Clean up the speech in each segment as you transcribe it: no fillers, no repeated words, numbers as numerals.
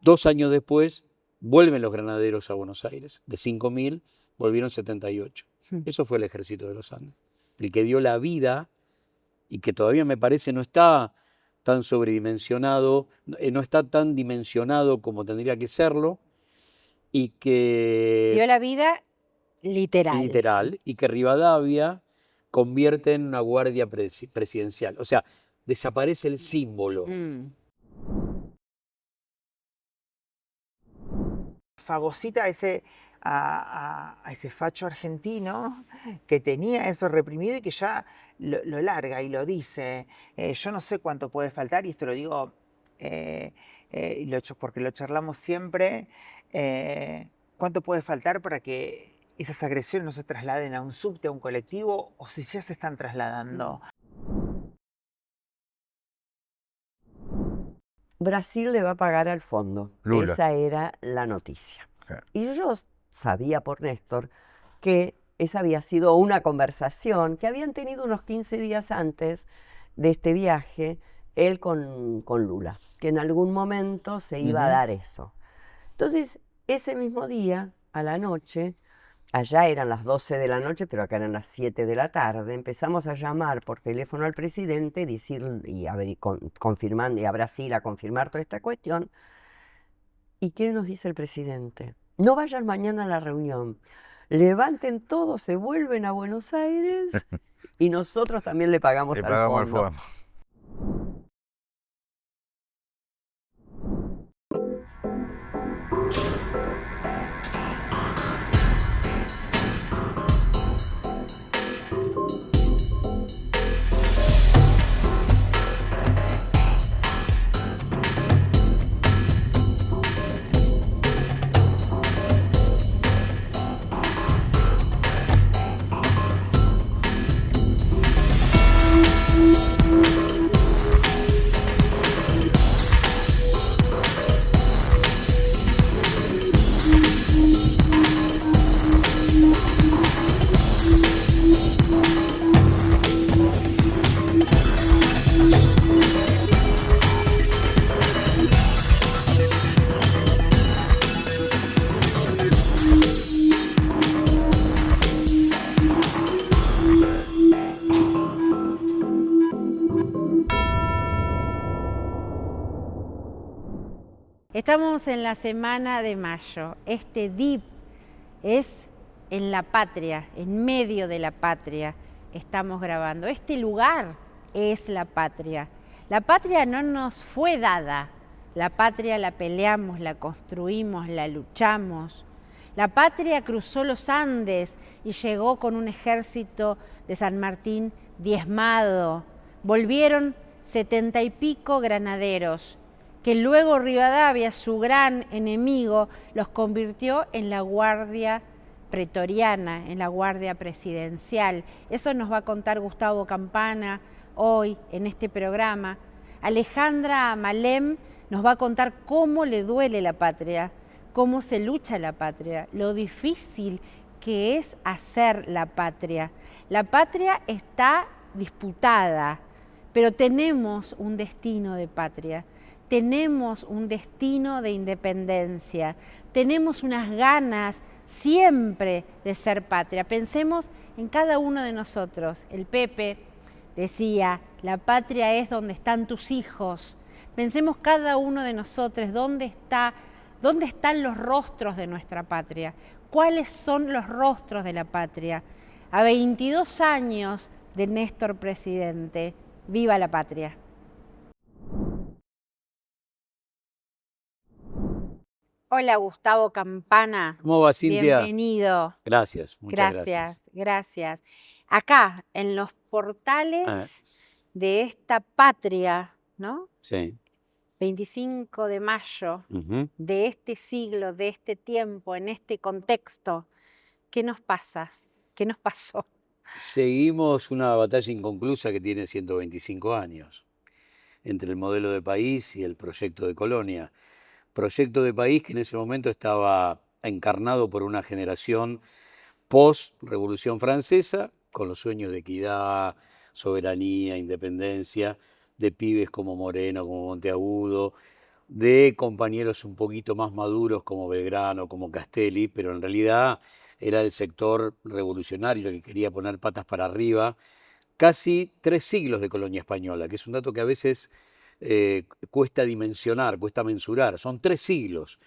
2 años después, vuelven los granaderos a Buenos Aires. De 5.000, volvieron 78. Eso fue el ejército de los Andes. El que dio la vida y que todavía me parece no está tan sobredimensionado, no está tan dimensionado como tendría que serlo, y que... Dio la vida literal. Literal, y que Rivadavia convierte en una guardia presidencial. O sea, desaparece el símbolo. Fagocita a ese facho argentino que tenía eso reprimido y que ya lo larga y lo dice. Yo no sé cuánto puede faltar, y esto lo digo porque lo charlamos siempre, cuánto puede faltar para que esas agresiones no se trasladen a un subte, a un colectivo, o si ya se están trasladando. Brasil le va a pagar al fondo. Lula. Esa era la noticia. Claro. Y yo sabía por Néstor que esa había sido una conversación que habían tenido unos 15 días antes de este viaje, él con Lula, que en algún momento se iba a dar eso. Entonces, ese mismo día, a la noche, allá eran las 12 de la noche, pero acá eran las 7 de la tarde, empezamos a llamar por teléfono al presidente confirmando, y a Brasil a confirmar toda esta cuestión. ¿Y qué nos dice el presidente? No vayan mañana a la reunión, levanten todo, se vuelven a Buenos Aires y nosotros también le pagamos al fondo. Estamos en la semana de mayo. Este DIP es en la patria, en medio de la patria. Estamos grabando. Este lugar es la patria. La patria no nos fue dada. La patria la peleamos, la construimos, la luchamos. La patria cruzó los Andes y llegó con un ejército de San Martín diezmado. Volvieron 70 y pico granaderos, que luego Rivadavia, su gran enemigo, los convirtió en la guardia pretoriana, en la guardia presidencial. Eso nos va a contar Gustavo Campana hoy en este programa. Alejandra Malem nos va a contar cómo le duele la patria, cómo se lucha la patria, lo difícil que es hacer la patria. La patria está disputada, pero tenemos un destino de patria. Tenemos un destino de independencia, tenemos unas ganas siempre de ser patria. Pensemos en cada uno de nosotros. El Pepe decía, la patria es donde están tus hijos. Pensemos cada uno de nosotros, ¿dónde están los rostros de nuestra patria? ¿Cuáles son los rostros de la patria? A 22 años de Néstor presidente, ¡viva la patria! Hola, Gustavo Campana. ¿Cómo va, Cintia? Bienvenido. Gracias, muchas gracias. Gracias. Acá, en los portales de esta patria, ¿no? Sí. 25 de mayo de este siglo, de este tiempo, en este contexto, ¿qué nos pasa? ¿Qué nos pasó? Seguimos una batalla inconclusa que tiene 125 años entre el modelo de país y el proyecto de colonia. Proyecto de país que en ese momento estaba encarnado por una generación post-Revolución Francesa, con los sueños de equidad, soberanía, independencia, de pibes como Moreno, como Monteagudo, de compañeros un poquito más maduros como Belgrano, como Castelli, pero en realidad era el sector revolucionario el que quería poner patas para arriba. Casi 3 siglos de colonia española, que es un dato que a veces cuesta dimensionar, cuesta mensurar. Son 3 siglos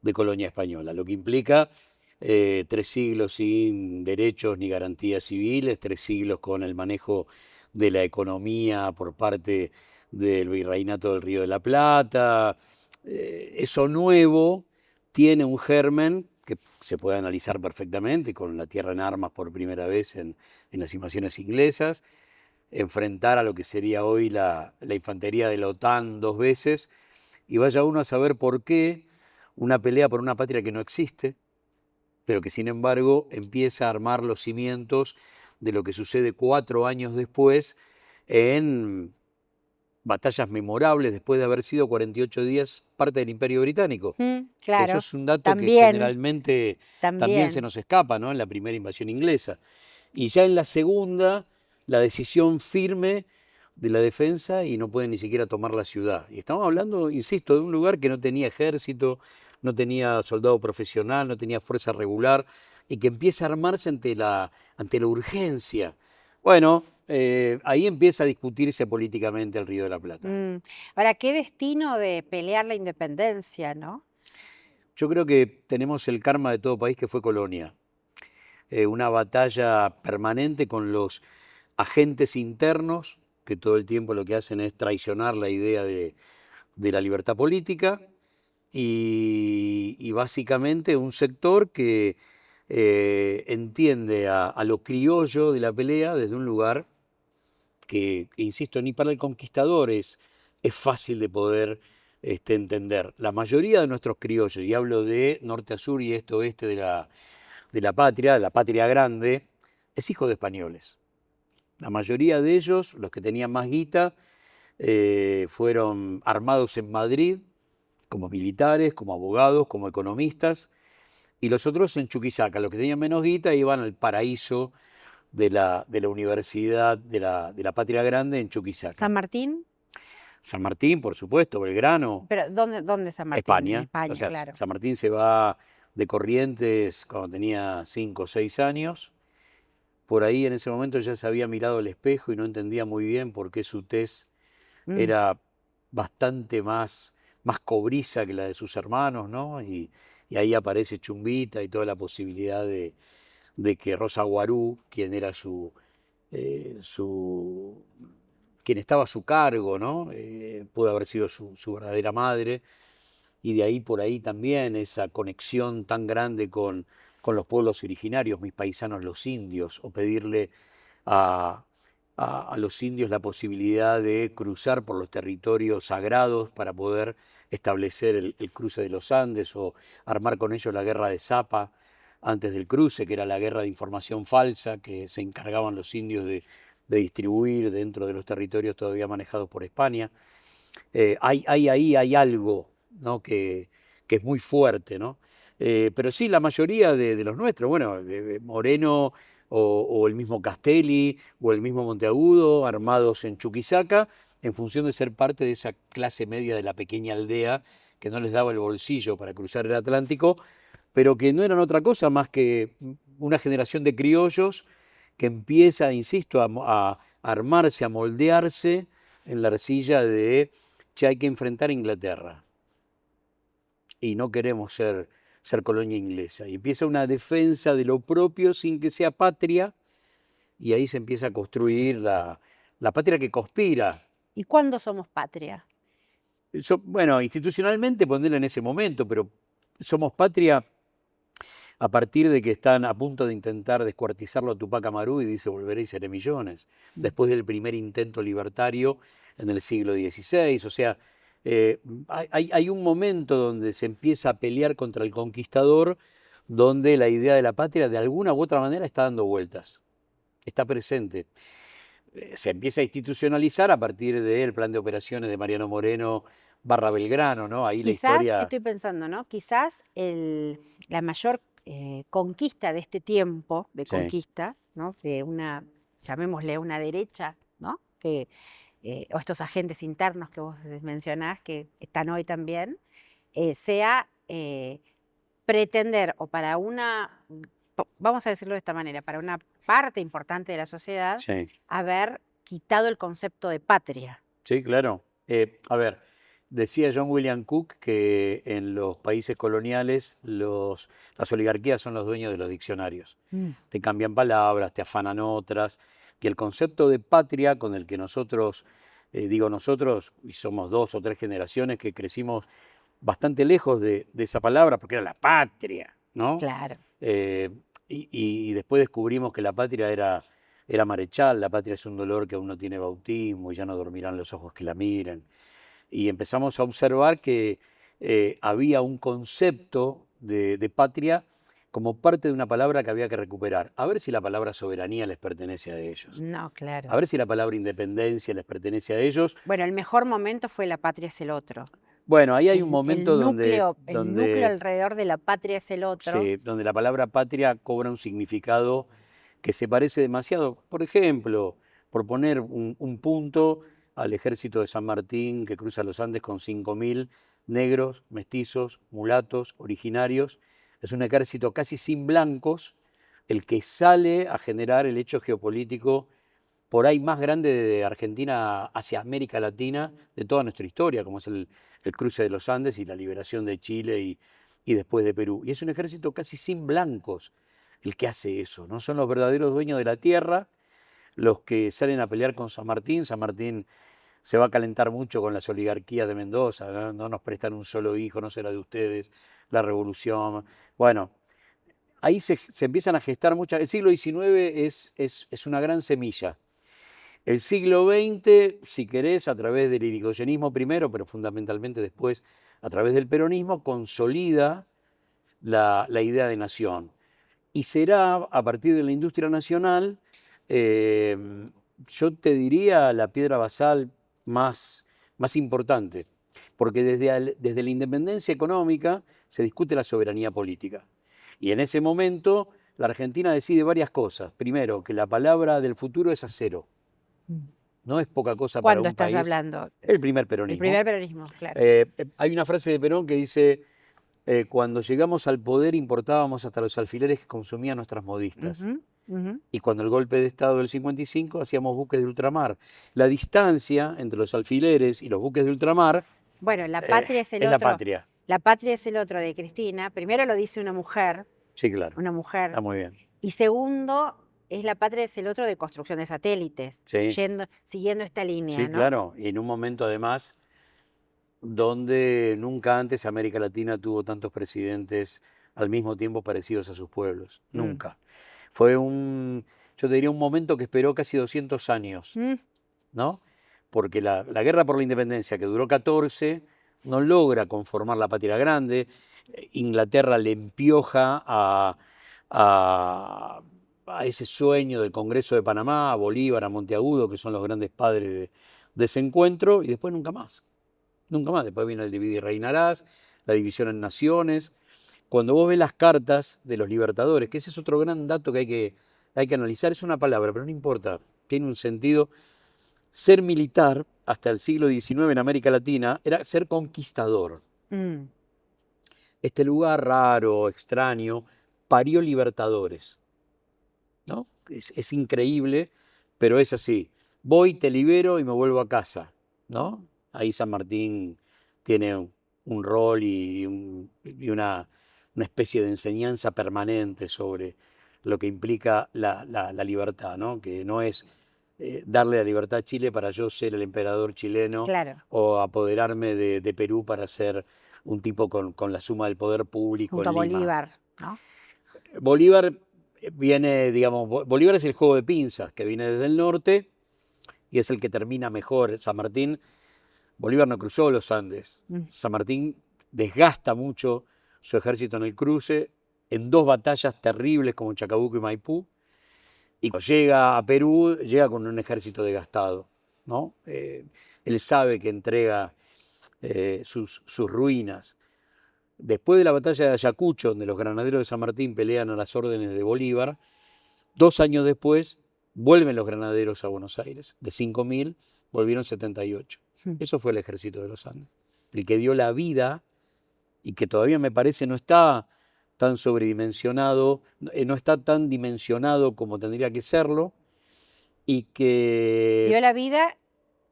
de colonia española, lo que implica 3 siglos sin derechos ni garantías civiles, 3 siglos con el manejo de la economía por parte del Virreinato del Río de la Plata. Eso nuevo tiene un germen que se puede analizar perfectamente con la tierra en armas por primera vez en las invasiones inglesas, enfrentar a lo que sería hoy la infantería de la OTAN 2 veces, y vaya uno a saber por qué una pelea por una patria que no existe, pero que sin embargo empieza a armar los cimientos de lo que sucede 4 años después en batallas memorables después de haber sido 48 días parte del Imperio Británico. Eso Claro, es un dato que también, generalmente también se también. nos escapa, ¿no? En la primera invasión inglesa. Y ya en la segunda, la decisión firme de la defensa y no pueden ni siquiera tomar la ciudad. Y estamos hablando, insisto, de un lugar que no tenía ejército, no tenía soldado profesional, no tenía fuerza regular y que empieza a armarse ante la urgencia. Bueno, ahí empieza a discutirse políticamente el Río de la Plata. Ahora, qué destino de pelear la independencia, ¿no? Yo creo que tenemos el karma de todo país que fue colonia. Una batalla permanente con los agentes internos que todo el tiempo lo que hacen es traicionar la idea de la libertad política y básicamente un sector que entiende a lo criollo de la pelea desde un lugar que, insisto, ni para el conquistador es fácil de poder entender. La mayoría de nuestros criollos, y hablo de norte a sur y este a oeste de la patria grande, es hijo de españoles. La mayoría de ellos, los que tenían más guita, fueron armados en Madrid como militares, como abogados, como economistas, y los otros en Chuquisaca. Los que tenían menos guita iban al paraíso de la Universidad de la Patria Grande en Chuquisaca. ¿San Martín? San Martín, por supuesto, Belgrano, Pero ¿dónde San Martín? En España. España, O sea, claro. San Martín se va de Corrientes cuando tenía 5 o 6 años. Por ahí en ese momento ya se había mirado al espejo y no entendía muy bien por qué su tez Mm. era bastante más cobriza que la de sus hermanos, ¿no? Y ahí aparece Chumbita y toda la posibilidad de que Rosa Guarú, quien era quien estaba a su cargo, ¿no? Pudo haber sido su verdadera madre, y de ahí por ahí también esa conexión tan grande con los pueblos originarios, mis paisanos los indios, o pedirle a los indios la posibilidad de cruzar por los territorios sagrados para poder establecer el cruce de los Andes, o armar con ellos la guerra de Zapa antes del cruce, que era la guerra de información falsa que se encargaban los indios de distribuir dentro de los territorios todavía manejados por España. Hay algo, ¿no? que es muy fuerte, ¿no? Pero sí, la mayoría de los nuestros, bueno, Moreno o el mismo Castelli o el mismo Monteagudo, armados en Chuquisaca, en función de ser parte de esa clase media de la pequeña aldea que no les daba el bolsillo para cruzar el Atlántico, pero que no eran otra cosa más que una generación de criollos que empieza, insisto, a armarse, a moldearse en la arcilla de che, hay que enfrentar a Inglaterra y no queremos ser colonia inglesa. Y empieza una defensa de lo propio sin que sea patria, y ahí se empieza a construir la patria que conspira. ¿Y cuándo somos patria? Bueno, institucionalmente ponerla en ese momento, pero somos patria a partir de que están a punto de intentar descuartizarlo a Tupac Amaru y dice volveré y seré millones, después del primer intento libertario en el siglo XVI. O sea, hay un momento donde se empieza a pelear contra el conquistador, donde la idea de la patria de alguna u otra manera está dando vueltas, está presente. Se empieza a institucionalizar a partir del plan de operaciones de Mariano Moreno / Belgrano, ¿no? Ahí la Quizás, historia... estoy pensando, ¿no? Quizás la mayor conquista de este tiempo de Sí. conquistas, ¿no? De una, llamémosle una derecha, ¿no? Que o estos agentes internos que vos mencionás, que están hoy también, sea pretender, o para vamos a decirlo de esta manera, para una parte importante de la sociedad, Sí, haber quitado el concepto de patria. sí, claro. A ver, decía John William Cook que en los países coloniales las oligarquías son los dueños de los diccionarios. Te cambian palabras, te afanan otras, y el concepto de patria con el que nosotros, digo nosotros, y somos 2 o 3 generaciones que crecimos bastante lejos de esa palabra, porque era la patria, ¿no? Claro. Eh, y después descubrimos que la patria era Marechal, la patria es un dolor que aún no tiene bautismo y ya no dormirán los ojos que la miren. Y empezamos a observar que había un concepto de patria como parte de una palabra que había que recuperar. A ver si la palabra soberanía les pertenece a ellos. No, A claro. ver si la palabra independencia les pertenece a ellos. Bueno, el mejor momento fue La patria es el otro. Bueno, ahí hay un momento El núcleo alrededor de La patria es el otro. sí, donde la palabra patria cobra un significado que se parece demasiado. Por ejemplo, por poner un punto al ejército de San Martín que cruza los Andes con 5.000 negros, mestizos, mulatos, originarios. Es un ejército casi sin blancos, el que sale a generar el hecho geopolítico por ahí más grande de Argentina hacia América Latina de toda nuestra historia, como es el cruce de los Andes y la liberación de Chile y después de Perú. Y es un ejército casi sin blancos el que hace eso, ¿no? Son los verdaderos dueños de la tierra, los que salen a pelear con San Martín. San Martín se va a calentar mucho con las oligarquías de Mendoza, ¿no? No nos prestan un solo hijo, no será de ustedes, la revolución. Bueno, ahí se empiezan a gestar muchas. El siglo XIX es una gran semilla. El siglo XX, si querés, a través del irigoyenismo primero, pero fundamentalmente después a través del peronismo, consolida la idea de nación. Y será a partir de la industria nacional, yo te diría, la piedra basal más importante, porque desde la independencia económica se discute la soberanía política. Y en ese momento la Argentina decide varias cosas. Primero, que la palabra del futuro es acero. No es poca cosa para ¿Cuándo un estás país. hablando? El primer peronismo. El primer peronismo, claro. Hay una frase de Perón que dice, cuando llegamos al poder importábamos hasta los alfileres que consumían nuestras modistas. Y cuando el golpe de Estado del 55 hacíamos buques de ultramar. La distancia entre los alfileres y los buques de ultramar Bueno, La patria es el es otro. la patria. La patria es el otro de Cristina. Primero lo dice una mujer. Sí, claro. Una mujer. Está muy bien. Y segundo, es La patria es el otro de construcción de satélites. Sí. Siguiendo esta línea, Sí, ¿no? claro. Y en un momento además donde nunca antes América Latina tuvo tantos presidentes al mismo tiempo parecidos a sus pueblos. Nunca. Fue yo te diría, un momento que esperó casi 200 años, ¿no? Porque la guerra por la independencia, que duró 14, no logra conformar la patria grande. Inglaterra le empioja a ese sueño del Congreso de Panamá, a Bolívar, a Monteagudo, que son los grandes padres de ese encuentro, y después nunca más. Nunca más. Después viene el divide y reinarás, la división en naciones. Cuando vos ves las cartas de los libertadores, que ese es otro gran dato que hay que analizar, es una palabra, pero no importa, tiene un sentido. Ser militar hasta el siglo XIX en América Latina era ser conquistador. Este lugar raro, extraño, parió libertadores, ¿no? Es increíble, pero es así. Voy, te libero y me vuelvo a casa, ¿no? Ahí San Martín tiene un rol y una especie de enseñanza permanente sobre lo que implica la libertad, ¿no? Que no es darle la libertad a Chile para yo ser el emperador chileno, Claro. o apoderarme de Perú para ser un tipo con la suma del poder público Junto a en Lima. Bolívar, ¿no? Bolívar viene, digamos, Bolívar es el juego de pinzas que viene desde el norte y es el que termina mejor. San Martín, Bolívar no cruzó los Andes. San Martín desgasta mucho su ejército en el cruce, en 2 batallas terribles como Chacabuco y Maipú, y cuando llega a Perú, llega con un ejército desgastado, ¿no? Él sabe que entrega sus ruinas. Después de la batalla de Ayacucho, donde los granaderos de San Martín pelean a las órdenes de Bolívar, 2 años después vuelven los granaderos a Buenos Aires, de 5.000 volvieron 78. Eso fue el ejército de los Andes. El que dio la vida y que todavía me parece no está tan sobredimensionado, no está tan dimensionado como tendría que serlo, y Dio que, la vida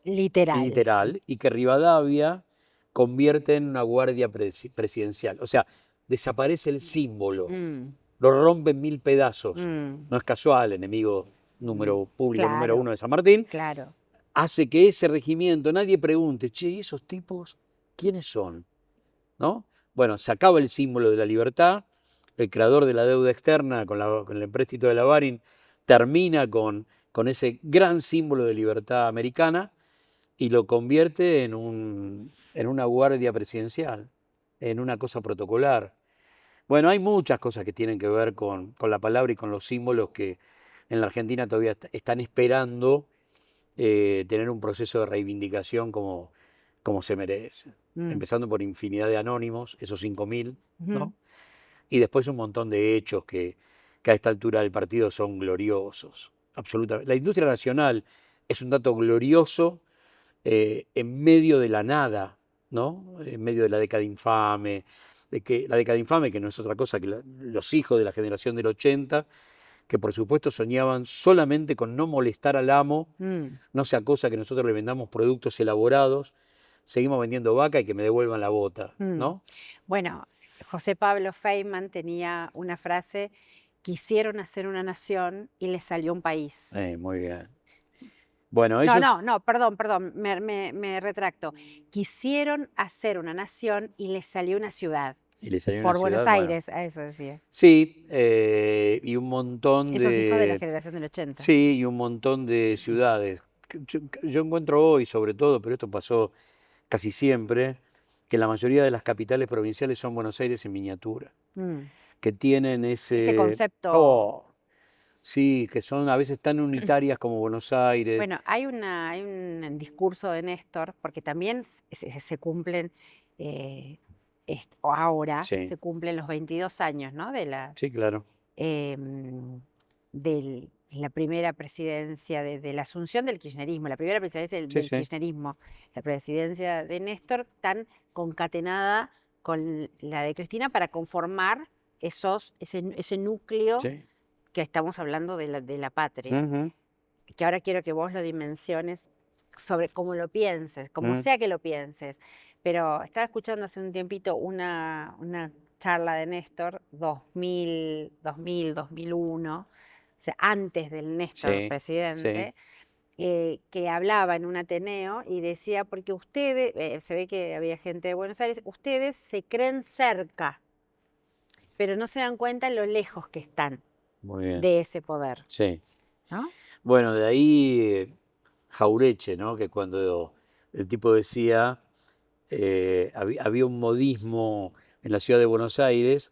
literal. literal, y que Rivadavia convierte en una guardia presidencial. O sea, desaparece el símbolo, Mm, lo rompe en 1000 pedazos. mm, No es casual, enemigo público número claro, 1 de San Martín, claro. hace que ese regimiento, nadie pregunte, che, ¿y esos tipos quiénes son? ¿No? Bueno, se acaba el símbolo de la libertad, el creador de la deuda externa con el empréstito de la Baring termina con ese gran símbolo de libertad americana y lo convierte en una guardia presidencial, en una cosa protocolar. Bueno, hay muchas cosas que tienen que ver con la palabra y con los símbolos que en la Argentina todavía están esperando tener un proceso de reivindicación como se merece. Mm, Empezando por infinidad de anónimos, esos 5000, ujú. ¿no? Y después un montón de hechos que a esta altura del partido son gloriosos. Absolutamente. La industria nacional es un dato glorioso en medio de la nada, ¿no? En medio de la década infame, la década infame que no es otra cosa que los hijos de la generación del 80, que por supuesto soñaban solamente con no molestar al amo, Mm. no sea cosa que nosotros le vendamos productos elaborados, seguimos vendiendo vaca y que me devuelvan la bota, Mm. ¿no? Bueno, José Pablo Feynman tenía una frase: quisieron hacer una nación y les salió un país. Muy bien. Bueno, No, perdón, me retracto. Quisieron hacer una nación y les salió una ciudad. y les salió Por una Buenos ciudad, bueno, Aires, a eso decía. sí, y un montón Esos hijos de la de... generación del 80. Sí, y un montón de ciudades. Yo encuentro hoy, sobre todo, pero esto pasó casi siempre, que la mayoría de las capitales provinciales son Buenos Aires en miniatura, Mm. que tienen Ese concepto. Oh, sí, que son a veces tan unitarias como Buenos Aires. Bueno, hay un discurso de Néstor, porque también se cumplen, o ahora Sí, se cumplen los 22 años, ¿no? sí, claro. De la primera presidencia, de la asunción del kirchnerismo, la primera presidencia Sí, del sí. kirchnerismo, la presidencia de Néstor, tan concatenada con la de Cristina para conformar ese núcleo Sí. que estamos hablando de la patria. Ujú. Que ahora quiero que vos lo dimensiones sobre cómo lo pienses, como Mm. sea que lo pienses. Pero estaba escuchando hace un tiempito una charla de Néstor, 2001, o sea, antes del Néstor Sí, presidente, que hablaba en un Ateneo y decía, porque ustedes, se ve que había gente de Buenos Aires, ustedes se creen cerca, pero no se dan cuenta lo lejos que están muy bien. de ese poder, Sí. ¿no? Bueno, de ahí Jaureche, ¿no? Que cuando el tipo decía, había un modismo en la ciudad de Buenos Aires,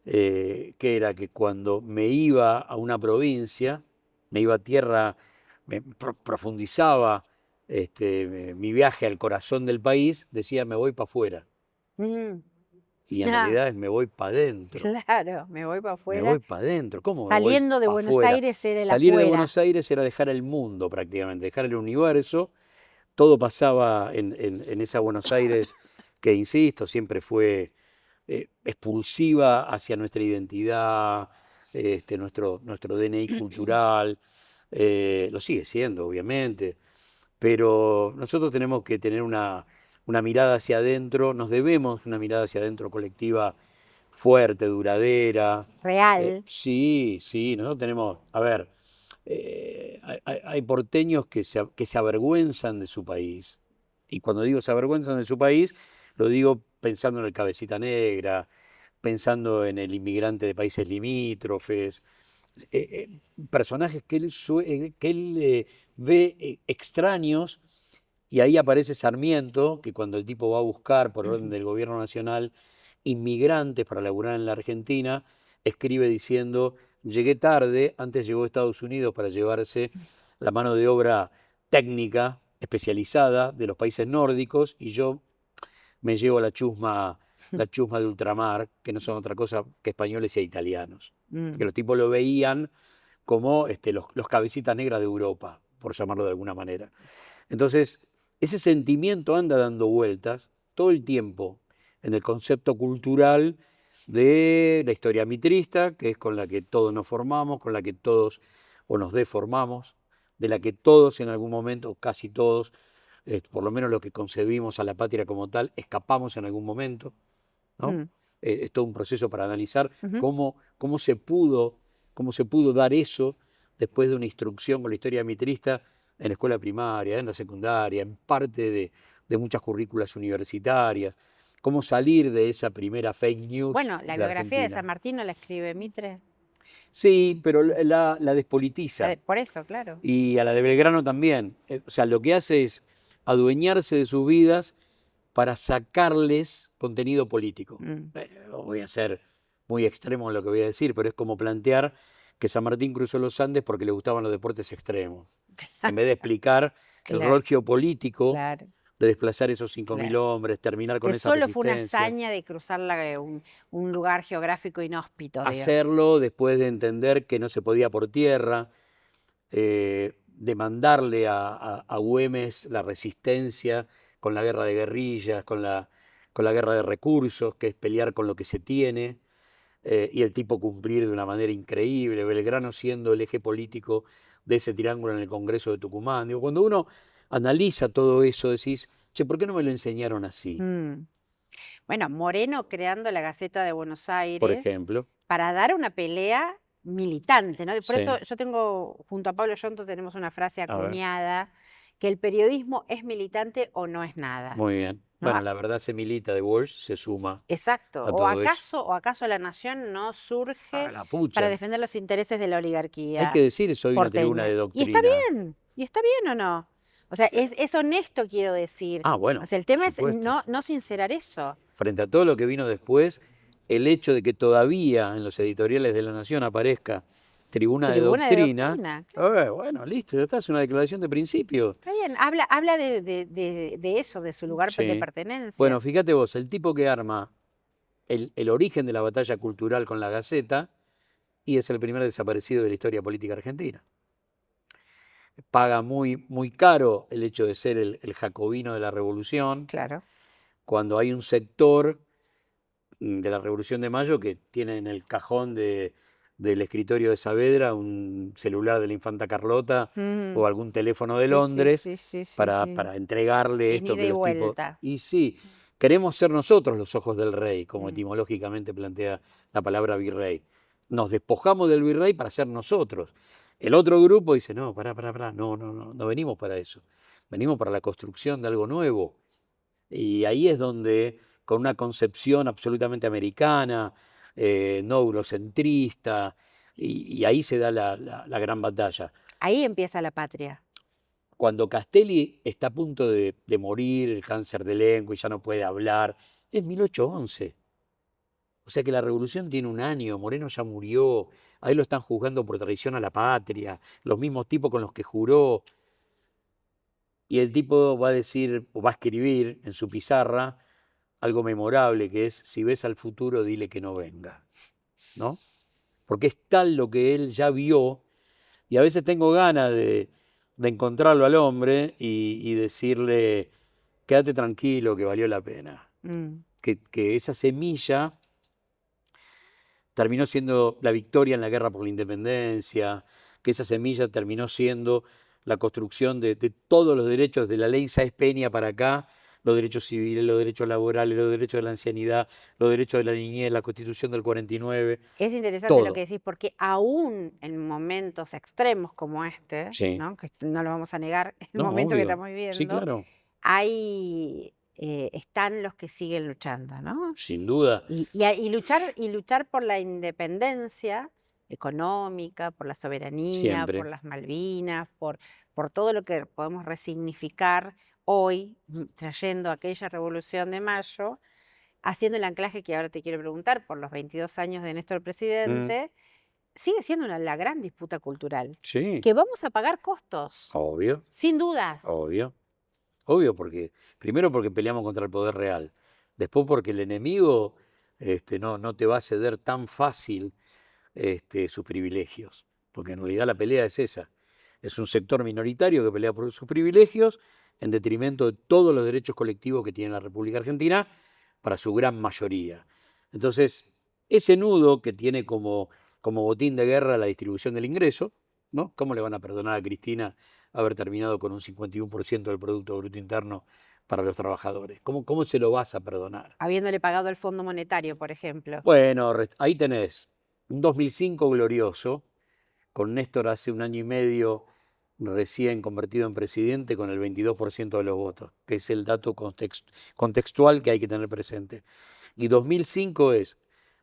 que era que cuando me iba a una provincia, me iba a tierra, me profundizaba mi viaje al corazón del país, decía me voy para afuera. Mm. Y en realidad es me voy para adentro. Claro, me voy para Me afuera. voy para adentro. ¿Cómo me voy Saliendo de pa' Buenos afuera? Aires era el Salir de afuera. Buenos Aires era dejar el mundo prácticamente, dejar el universo. Todo pasaba en esa Buenos Aires que, insisto, siempre fue expulsiva hacia nuestra identidad, nuestro DNI cultural. Lo sigue siendo, obviamente, pero nosotros tenemos que tener una mirada hacia adentro, nos debemos una mirada hacia adentro colectiva fuerte, duradera. Real. Sí, sí, nosotros tenemos, a ver, hay porteños que se avergüenzan de su país. Y cuando digo se avergüenzan de su país, lo digo pensando en el Cabecita Negra, pensando en el inmigrante de países limítrofes, personajes que él ve extraños, y ahí aparece Sarmiento, que cuando el tipo va a buscar, por orden del gobierno nacional, inmigrantes para laburar en la Argentina, escribe diciendo, llegué tarde, antes llegó Estados Unidos para llevarse la mano de obra técnica, especializada, de los países nórdicos, y yo me llevo la chusma de ultramar, que no son otra cosa que españoles e italianos. Que los tipos lo veían como los cabecitas negras de Europa, por llamarlo de alguna manera. Entonces, ese sentimiento anda dando vueltas todo el tiempo en el concepto cultural de la historia mitrista, que es con la que todos nos formamos, con la que todos o nos deformamos, de la que todos en algún momento, o casi todos, por lo menos lo que concebimos a la patria como tal, escapamos en algún momento, ¿no? Mm. Es todo un proceso para analizar Ujú. cómo se pudo dar eso después de una instrucción con la historia mitrista en la escuela primaria, en la secundaria, en parte de muchas currículas universitarias, cómo salir de esa primera fake news Bueno, la de biografía de Argentina. San Martín no la escribe Mitre. Sí, pero la despolitiza. Por eso, claro. Y a la de Belgrano también. O sea, lo que hace es adueñarse de sus vidas para sacarles contenido político. Mm. Voy a ser muy extremo en lo que voy a decir, pero es como plantear que San Martín cruzó los Andes porque le gustaban los deportes extremos, en vez de explicar el Claro, rol geopolítico claro, de desplazar esos 5.000 claro. hombres, terminar con Que esa solo fue una resistencia. hazaña de cruzar un lugar geográfico inhóspito, digamos. Hacerlo después de entender que no se podía por tierra, demandarle a Güemes la resistencia con la guerra de guerrillas, con la guerra de recursos, que es pelear con lo que se tiene, y el tipo cumplir de una manera increíble, Belgrano siendo el eje político de ese triángulo en el Congreso de Tucumán. Digo, cuando uno analiza todo eso, decís, che, ¿por qué no me lo enseñaron así? Mm. Bueno, Moreno creando la Gaceta de Buenos Por Aires ejemplo. para dar una pelea militante, ¿no? Por Sí. eso yo tengo, junto a Pablo Yonto, tenemos una frase A ver. acuñada, que el periodismo es militante o no es nada. Muy bien. ¿No? Bueno, la verdad se milita de Walsh, se suma Exacto. a ¿O todo eso. acaso la nación no surge A la pucha. para defender los intereses de la oligarquía Hay que decir, soy una tribuna porteña? de Y doctrina. está bien o no. O sea, es honesto, quiero decir. Ah, bueno, O sea, el tema por es supuesto. no sincerar eso. Frente a todo lo que vino después, el hecho de que todavía en los editoriales de La Nación aparezca tribuna de Tribuna de doctrina, doctrina, claro. bueno, listo, ya está, es una declaración de principio. Está bien, habla de eso, de su lugar de Sí. pertenencia. Bueno, fíjate vos, el tipo que arma el origen de la batalla cultural con la Gaceta y es el primer desaparecido de la historia política argentina. Paga muy, muy caro el hecho de ser el jacobino de la revolución, Claro. cuando hay un sector de la Revolución de Mayo que tiene en el cajón del escritorio de Saavedra un celular de la infanta Carlota o algún teléfono de Sí, Londres sí, para entregarle En esto ida que y los tipos... vuelta. Y sí, queremos ser nosotros los ojos del rey, como Mm. etimológicamente plantea la palabra virrey. Nos despojamos del virrey para ser nosotros. El otro grupo dice, no, pará, no venimos para eso. Venimos para la construcción de algo nuevo. Y ahí es donde, con una concepción absolutamente americana, no eurocentrista, y ahí se da la gran batalla. Ahí empieza la patria. Cuando Castelli está a punto de morir, el cáncer de lengua y ya no puede hablar, es 1811. O sea que la revolución tiene un año, Moreno ya murió, ahí lo están juzgando por traición a la patria, los mismos tipos con los que juró. Y el tipo va a decir, o va a escribir en su pizarra algo memorable, que es, si ves al futuro, dile que no venga, ¿no? Porque es tal lo que él ya vio, y a veces tengo ganas de encontrarlo al hombre y decirle, quédate tranquilo, que valió la pena. Mm. Que esa semilla terminó siendo la victoria en la guerra por la independencia, que esa semilla terminó siendo la construcción de todos los derechos de la ley Sáenz Peña para acá, los derechos civiles, los derechos laborales, los derechos de la ancianidad, los derechos de la niñez, la Constitución del 49. Es interesante Todo. lo que decís, porque aún en momentos extremos como este, Sí. ¿no? Que no lo vamos a negar, el No, momento que obvio. estamos viviendo, Sí, claro, están los que siguen luchando, ¿no? sin duda. Y luchar por la independencia económica, por la soberanía, Siempre. por las Malvinas, por todo lo que podemos resignificar hoy, trayendo aquella Revolución de Mayo, haciendo el anclaje que ahora te quiero preguntar, por los 22 años de Néstor Presidente, sigue siendo la gran disputa cultural, Sí, que vamos a pagar costos, obvio, sin dudas. obvio. Obvio, porque primero porque peleamos contra el poder real, después porque el enemigo no te va a ceder tan fácil sus privilegios, porque en realidad la pelea es esa. Es un sector minoritario que pelea por sus privilegios en detrimento de todos los derechos colectivos que tiene la República Argentina para su gran mayoría. Entonces, ese nudo que tiene como botín de guerra la distribución del ingreso, ¿no? ¿Cómo le van a perdonar a Cristina haber terminado con un 51% del Producto Bruto Interno para los trabajadores? ¿Cómo se lo vas a perdonar? Habiéndole pagado el Fondo Monetario, por ejemplo. Bueno, ahí tenés un 2005 glorioso, con Néstor hace un año y medio recién convertido en presidente con el 22% de los votos, que es el dato contextual que hay que tener presente. Y 2005 es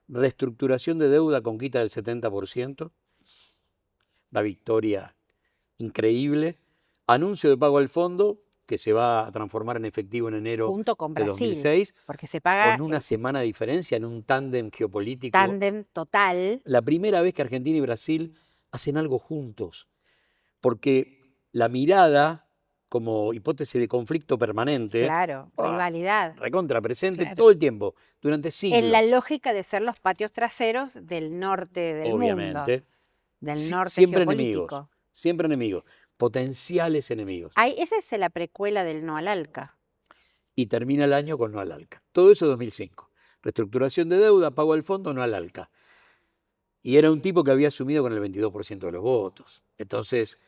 reestructuración de deuda con quita del 70%, una victoria increíble, anuncio de pago al fondo, que se va a transformar en efectivo en enero Junto con de Brasil, 2006, porque se paga con una semana de diferencia en un tándem geopolítico. tándem total. La primera vez que Argentina y Brasil hacen algo juntos, porque la mirada como hipótesis de conflicto permanente, Claro, rivalidad. recontra presente Claro. todo el tiempo, durante siglos. En la lógica de ser los patios traseros del norte del mundo, Obviamente. del norte Siempre geopolítico. enemigos, siempre enemigos, potenciales enemigos. Esa es la precuela del no al ALCA. Y termina el año con no al ALCA. Todo eso 2005. Reestructuración de deuda, pago al fondo, no al ALCA. Y era un tipo que había asumido con el 22% de los votos. Entonces,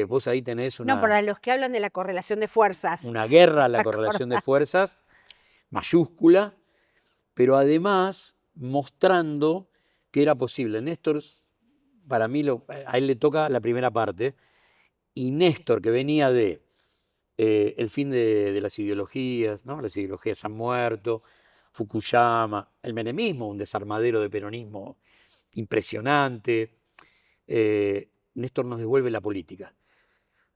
vos ahí tenés No, para los que hablan de la correlación de fuerzas. una guerra a la correlación de fuerzas mayúscula, pero además mostrando que era posible. Néstor, para mí, a él le toca la primera parte, y Néstor, que venía de el fin de las ideologías, ¿no? Las ideologías han muerto, Fukuyama, el menemismo, un desarmadero de peronismo impresionante. Néstor nos devuelve la política.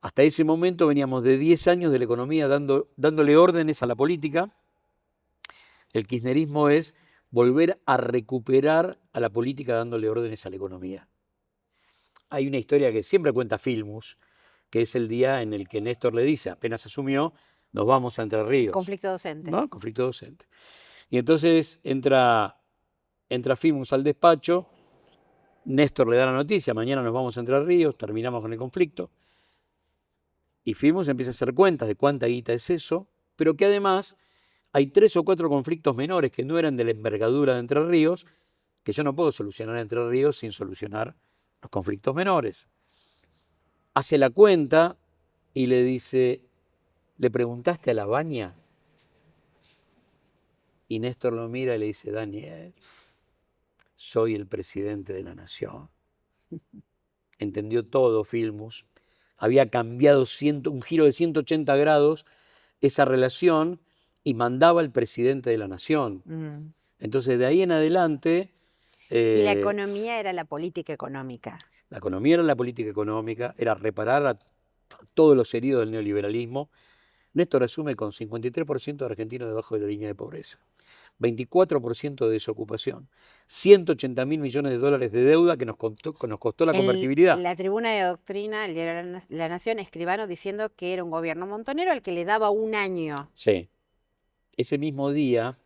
Hasta ese momento veníamos de 10 años de la economía dándole órdenes a la política. El kirchnerismo es volver a recuperar a la política dándole órdenes a la economía. Hay una historia que siempre cuenta Filmus, que es el día en el que Néstor le dice, apenas asumió, nos vamos a Entre Ríos. Conflicto docente. ¿No? Conflicto docente. Y entonces entra Filmus al despacho, Néstor le da la noticia, mañana nos vamos a Entre Ríos, terminamos con el conflicto. Y Filmus empieza a hacer cuentas de cuánta guita es eso, pero que además hay 3 o 4 conflictos menores que no eran de la envergadura de Entre Ríos, que yo no puedo solucionar Entre Ríos sin solucionar los conflictos menores. Hace la cuenta y le dice, ¿le preguntaste a la Baña? Y Néstor lo mira y le dice, Daniel, soy el presidente de la nación. Entendió todo Filmus. Había cambiado un giro de 180 grados esa relación y mandaba al presidente de la nación. Entonces, de ahí en adelante... y la economía era la política económica. La economía era la política económica, era reparar a todos los heridos del neoliberalismo. Néstor asume con 53% de argentinos debajo de la línea de pobreza, 24% de desocupación, 180.000 millones de dólares de deuda que nos costó la convertibilidad. En la tribuna de doctrina, el diario La Nación, Escribano diciendo que era un gobierno montonero al que le daba un año. Sí. Ese mismo día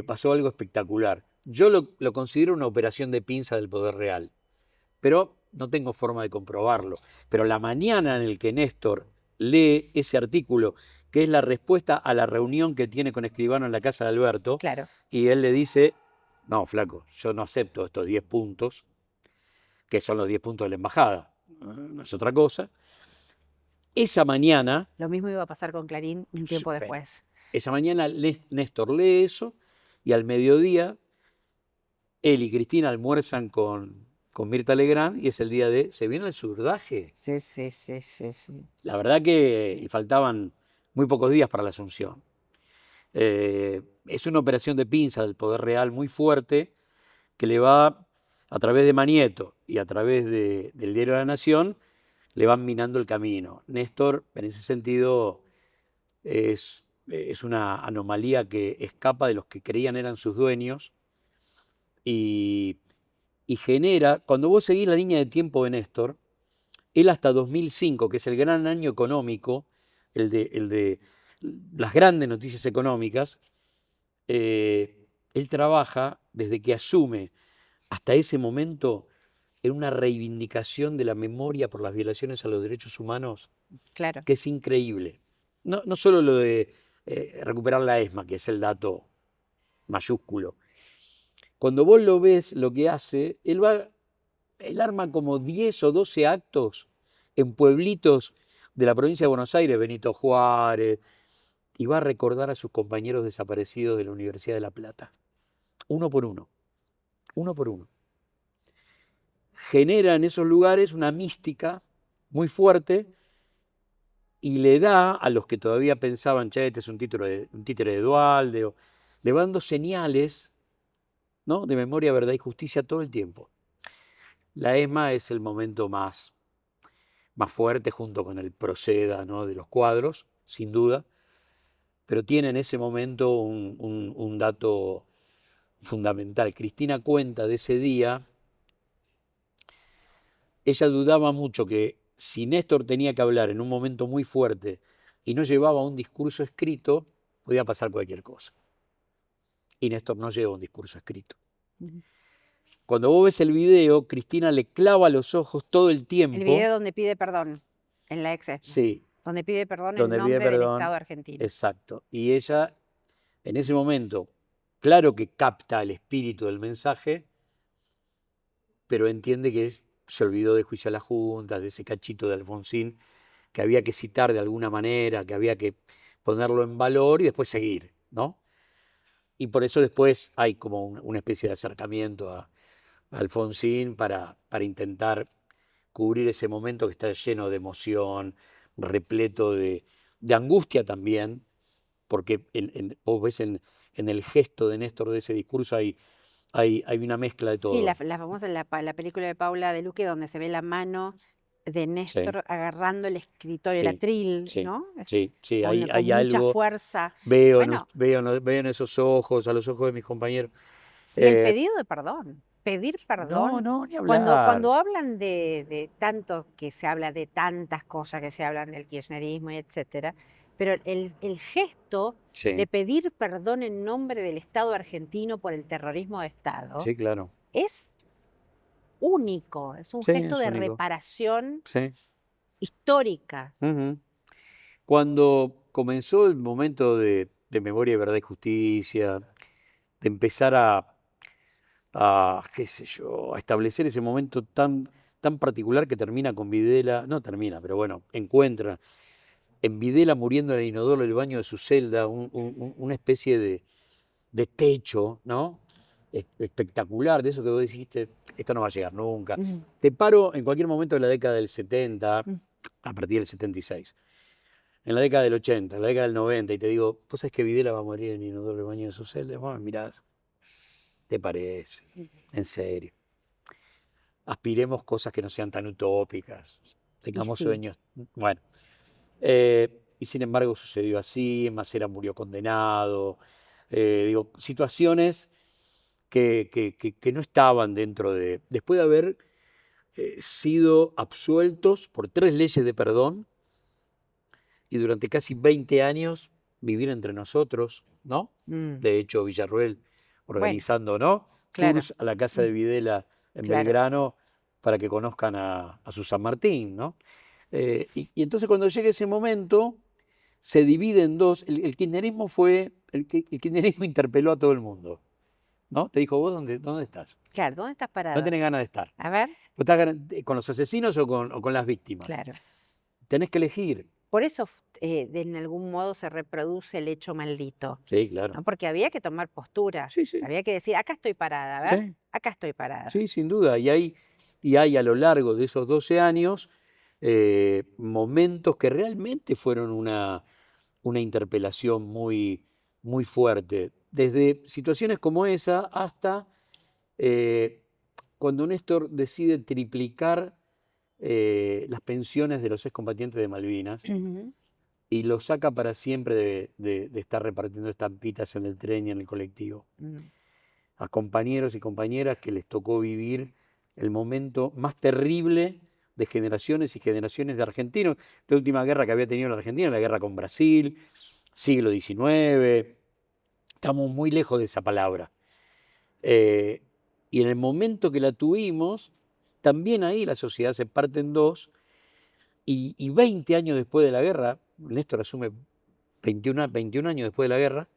pasó algo espectacular. Yo lo considero una operación de pinza del poder real, pero no tengo forma de comprobarlo. Pero la mañana en el que Néstor lee ese artículo, que es la respuesta a la reunión que tiene con Escribano en la casa de Alberto, Claro. Y él le dice, no, flaco, yo no acepto estos 10 puntos, que son los 10 puntos de la embajada, no es otra cosa. Esa mañana... Lo mismo iba a pasar con Clarín un tiempo después. Esa mañana Néstor lee eso y al mediodía él y Cristina almuerzan con Mirta Legrand y es el día de... ¿Se viene el surdaje? Sí. La verdad que faltaban muy pocos días para la Asunción. Es una operación de pinza del poder real muy fuerte que le va, a través de Manieto y a través del diario La Nación, le van minando el camino. Néstor, en ese sentido, es una anomalía que escapa de los que creían eran sus dueños y genera, cuando vos seguís la línea de tiempo de Néstor, él hasta 2005, que es el gran año económico, el de las grandes noticias económicas, él trabaja desde que asume hasta ese momento en una reivindicación de la memoria por las violaciones a los derechos humanos Claro. que es increíble. No solo lo de recuperar la ESMA, que es el dato mayúsculo. Cuando vos lo ves, lo que hace, él arma como 10 o 12 actos en pueblitos de la provincia de Buenos Aires, Benito Juárez, y va a recordar a sus compañeros desaparecidos de la Universidad de La Plata. Uno por uno. Uno por uno. Genera en esos lugares una mística muy fuerte y le da a los que todavía pensaban, che, este es un títere de Duhalde, le va dando señales, ¿no?, de memoria, verdad y justicia todo el tiempo. La ESMA es el momento más fuerte junto con el Proceda, ¿no?, de los cuadros, sin duda, pero tiene en ese momento un dato fundamental. Cristina cuenta de ese día, ella dudaba mucho que si Néstor tenía que hablar en un momento muy fuerte y no llevaba un discurso escrito, podía pasar cualquier cosa. Y Néstor no lleva un discurso escrito. Cuando vos ves el video, Cristina le clava los ojos todo el tiempo. El video donde pide perdón, en la ex-ESMA. Sí. Donde pide perdón Donde en pide nombre del perdón, Estado argentino. Exacto. Y ella, en ese momento, claro que capta el espíritu del mensaje, pero entiende que se olvidó de juicio a la Junta, de ese cachito de Alfonsín, que había que citar de alguna manera, que había que ponerlo en valor y después seguir, ¿no? Y por eso después hay como una especie de acercamiento a Alfonsín para intentar cubrir ese momento que está lleno de emoción, repleto de angustia también, porque vos ves en el gesto de Néstor de ese discurso hay una mezcla de todo. Sí, la famosa, la película de Paula de Luque, donde se ve la mano de Néstor agarrando el escritorio, el atril, ¿no? Sí, con hay mucha algo. fuerza. Veo, Bueno, veo en esos ojos, a los ojos de mis compañeros. y el pedido de perdón. Pedir perdón. No, ni hablar. Cuando hablan de tanto, que se habla de tantas cosas que se hablan del kirchnerismo y etcétera, pero el gesto de pedir perdón en nombre del Estado argentino por el terrorismo de Estado Sí, claro. es único, es un gesto de reparación histórica. Cuando comenzó el momento de Memoria, Verdad y Justicia, de empezar qué sé yo, a establecer ese momento tan particular que termina con Videla, no termina, pero bueno, encuentra en Videla muriendo en el inodoro del baño de su celda una especie de techo, ¿no? Espectacular, de eso que vos dijiste, esto no va a llegar nunca. Te paro en cualquier momento de la década del 70, a partir del 76, en la década del 80, en la década del 90, y te digo, ¿vos sabés que Videla va a morir en el inodoro del baño de su celda? Vos me mirás, ¿te parece? En serio. Aspiremos cosas que no sean tan utópicas, tengamos sueños. Bueno, y sin embargo sucedió así, Macera murió condenado, situaciones que no estaban dentro de... Después de haber sido absueltos por 3 leyes de perdón y durante casi 20 años vivir entre nosotros, ¿no? De hecho, Villarroel organizando, ¿no? Claro. Tours a la casa de Videla en Belgrano para que conozcan a su San Martín, ¿no? Y entonces cuando llega ese momento se divide en dos. El kirchnerismo el kirchnerismo interpeló a todo el mundo, ¿no? Te dijo, ¿vos dónde estás? Claro, ¿dónde estás parado? No tenés ganas de estar. A ver. ¿Vos estás con los asesinos o con las víctimas? Claro. Tenés que elegir. Por eso en algún modo se reproduce el hecho maldito. Sí, claro. ¿No? Porque había que tomar postura. Sí. Había que decir, acá estoy parada, a ver, acá estoy parada. Sí, sin duda. Y hay a lo largo de esos 12 años momentos que realmente fueron una interpelación muy, muy fuerte. Desde situaciones como esa hasta cuando Néstor decide triplicar las pensiones de los excombatientes de Malvinas y lo saca para siempre de estar repartiendo estampitas en el tren y en el colectivo. A compañeros y compañeras que les tocó vivir el momento más terrible de generaciones y generaciones de argentinos. La última guerra que había tenido la Argentina, la guerra con Brasil, siglo XIX. Estamos muy lejos de esa palabra. Y en el momento que la tuvimos, también ahí la sociedad se parte en dos y 20 años después de la guerra, Néstor asume 21 años después de la guerra,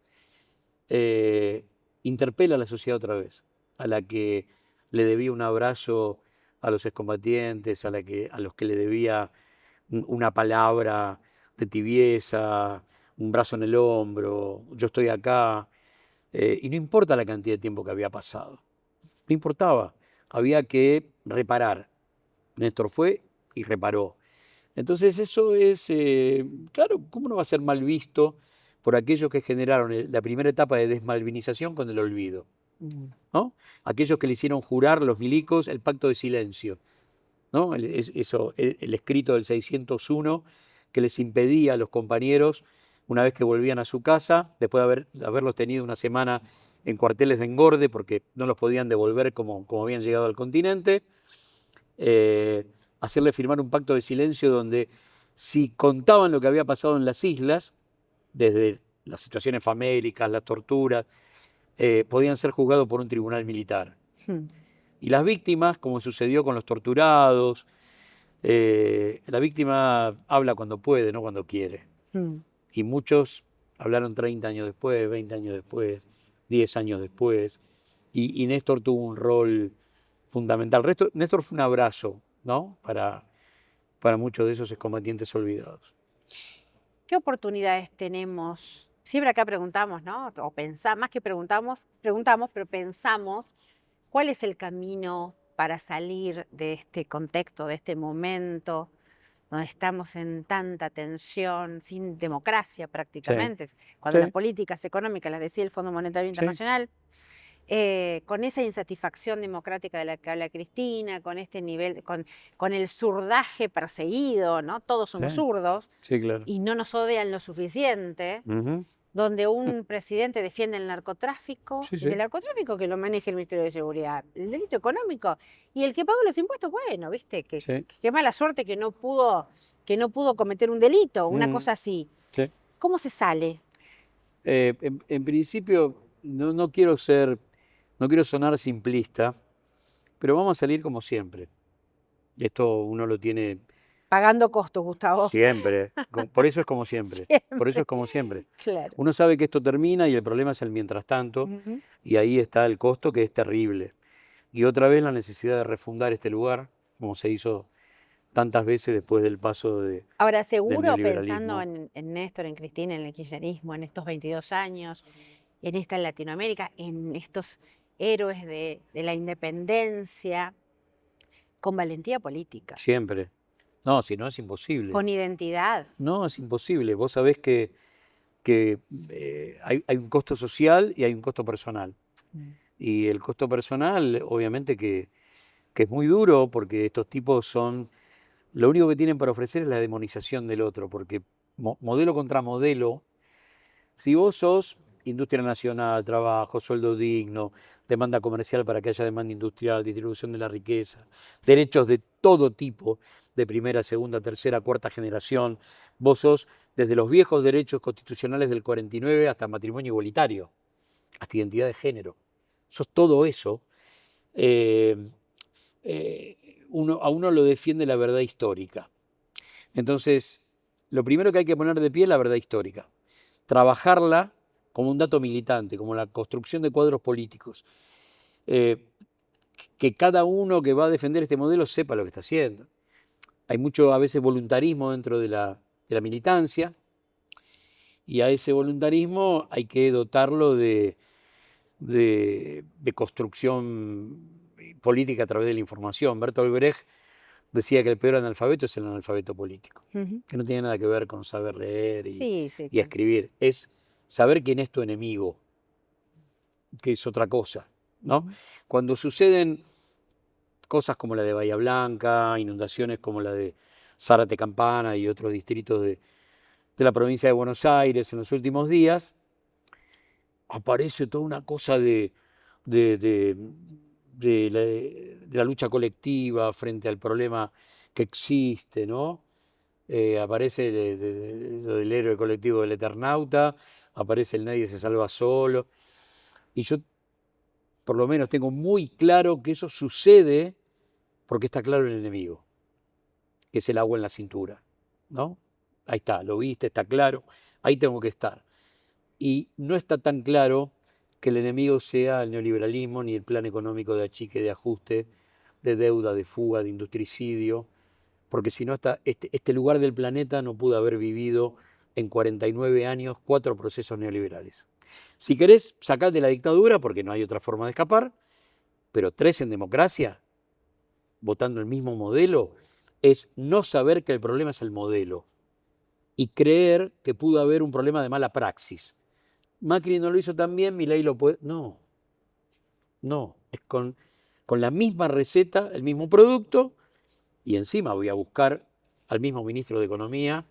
interpela a la sociedad otra vez, a la que le debía un abrazo a los excombatientes, a los que le debía una palabra de tibieza, un brazo en el hombro, yo estoy acá, y no importa la cantidad de tiempo que había pasado, no importaba, había que reparar. Néstor fue y reparó. Entonces eso es, claro, ¿cómo no va a ser mal visto por aquellos que generaron la primera etapa de desmalvinización con el olvido? ¿No? Aquellos que le hicieron jurar los milicos el pacto de silencio, ¿no? El escrito del 601 que les impedía a los compañeros, una vez que volvían a su casa, después de haberlos tenido una semana en cuarteles de engorde porque no los podían devolver como habían llegado al continente, hacerle firmar un pacto de silencio donde si contaban lo que había pasado en las islas, desde las situaciones famélicas, las torturas, podían ser juzgados por un tribunal militar. Y las víctimas, como sucedió con los torturados, la víctima habla cuando puede, no cuando quiere. Y muchos hablaron 30 años después, 20 años después, 10 años después. Y Néstor tuvo un rol fundamental. Néstor fue un abrazo, ¿no? Para muchos de esos excombatientes olvidados. ¿Qué oportunidades tenemos? Siempre acá preguntamos, ¿no? O pensamos, más que preguntamos, pero pensamos cuál es el camino para salir de este contexto, de este momento, donde estamos en tanta tensión, sin democracia prácticamente, cuando las políticas económicas, las decía el Fondo Monetario Internacional, con esa insatisfacción democrática de la que habla Cristina, con este nivel, con el zurdaje perseguido, ¿no? Todos somos zurdos Claro. y no nos odian lo suficiente, donde un presidente defiende el narcotráfico, y el narcotráfico que lo maneja el Ministerio de Seguridad, el delito económico, y el que paga los impuestos, bueno, viste, qué mala suerte que no pudo cometer un delito, una cosa así. ¿Cómo se sale? En principio, no quiero sonar simplista, pero vamos a salir como siempre. Esto uno lo tiene pagando costos, Gustavo. Siempre. Por eso es como siempre. Por eso es como siempre. Claro. Uno sabe que esto termina y el problema es el mientras tanto, y ahí está el costo que es terrible. Y otra vez la necesidad de refundar este lugar, como se hizo tantas veces después del paso de Ahora, seguro, del pensando en Néstor, en Cristina, en el kirchnerismo, en estos 22 años, en esta Latinoamérica, en estos héroes de la independencia, con valentía política. Siempre. No, si no es imposible. Con identidad. No, es imposible. Vos sabés que hay un costo social y hay un costo personal. Y el costo personal, obviamente que es muy duro, porque estos tipos lo único que tienen para ofrecer es la demonización del otro, porque modelo contra modelo, si vos sos industria nacional, trabajo, sueldo digno, demanda comercial para que haya demanda industrial, distribución de la riqueza, derechos de todo tipo, de primera, segunda, tercera, cuarta generación, vos sos desde los viejos derechos constitucionales del 49 hasta matrimonio igualitario, hasta identidad de género. Sos todo eso. A uno lo defiende la verdad histórica. Entonces, lo primero que hay que poner de pie es la verdad histórica. Trabajarla como un dato militante, como la construcción de cuadros políticos. Que cada uno que va a defender este modelo sepa lo que está haciendo. Hay mucho, a veces, voluntarismo dentro de la militancia, y a ese voluntarismo hay que dotarlo de construcción política a través de la información. Bertolt Brecht decía que el peor analfabeto es el analfabeto político, que no tiene nada que ver con saber leer y escribir, es saber quién es tu enemigo, que es otra cosa, ¿no? Cuando suceden cosas como la de Bahía Blanca, inundaciones como la de Zárate Campana y otros distritos de la provincia de Buenos Aires en los últimos días, aparece toda una cosa de la lucha colectiva frente al problema que existe, ¿no? Aparece lo del héroe colectivo del Eternauta, aparece el nadie se salva solo, y yo por lo menos tengo muy claro que eso sucede porque está claro el enemigo, que es el agua en la cintura, ¿no? Ahí está, lo viste, está claro, ahí tengo que estar. Y no está tan claro que el enemigo sea el neoliberalismo ni el plan económico de achique, de ajuste, de deuda, de fuga, de industricidio, porque si no, este lugar del planeta no pudo haber vivido en 49 años 4 procesos neoliberales. Si querés, sacate la dictadura, porque no hay otra forma de escapar, pero 3 en democracia, votando el mismo modelo, es no saber que el problema es el modelo y creer que pudo haber un problema de mala praxis. Macri no lo hizo tan bien, Milei lo puede... No, es con la misma receta, el mismo producto, y encima voy a buscar al mismo ministro de Economía,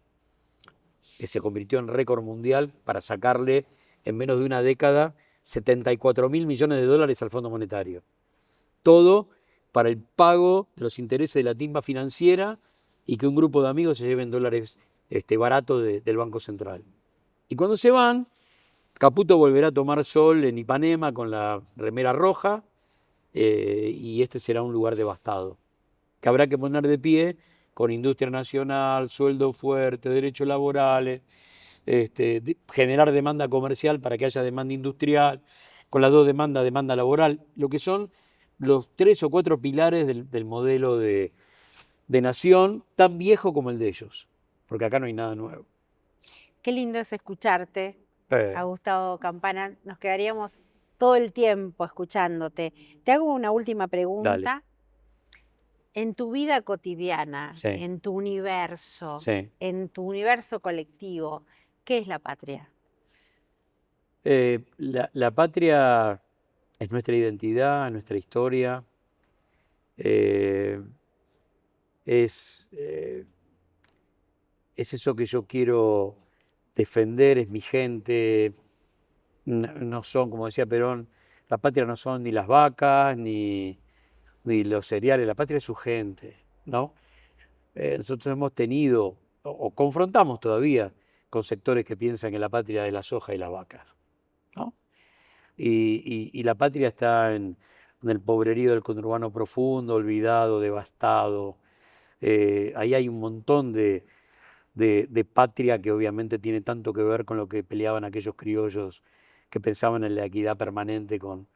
que se convirtió en récord mundial para sacarle en menos de una década 74.000 millones de dólares al Fondo Monetario. Todo para el pago de los intereses de la timba financiera y que un grupo de amigos se lleven dólares baratos del Banco Central. Y cuando se van, Caputo volverá a tomar sol en Ipanema con la remera roja y este será un lugar devastado, que habrá que poner de pie con industria nacional, sueldo fuerte, derechos laborales, generar demanda comercial para que haya demanda industrial, con las dos demandas, demanda laboral, lo que son los 3 o 4 pilares del modelo de nación tan viejo como el de ellos, porque acá no hay nada nuevo. Qué lindo es escucharte, a Gustavo Campana. Nos quedaríamos todo el tiempo escuchándote. Te hago una última pregunta. Dale. En tu vida cotidiana, Sí. en tu universo, Sí. en tu universo colectivo, ¿qué es la patria? La patria es nuestra identidad, nuestra historia, es eso que yo quiero defender, es mi gente. No son, como decía Perón, la patria no son ni las vacas, ni los cereales, la patria es su gente, ¿no? Nosotros hemos tenido, o confrontamos todavía, con sectores que piensan que la patria es la soja y las vacas, ¿no? Y la patria está en el pobrerío del conurbano profundo, olvidado, devastado. Ahí hay un montón de patria que obviamente tiene tanto que ver con lo que peleaban aquellos criollos que pensaban en la equidad permanente con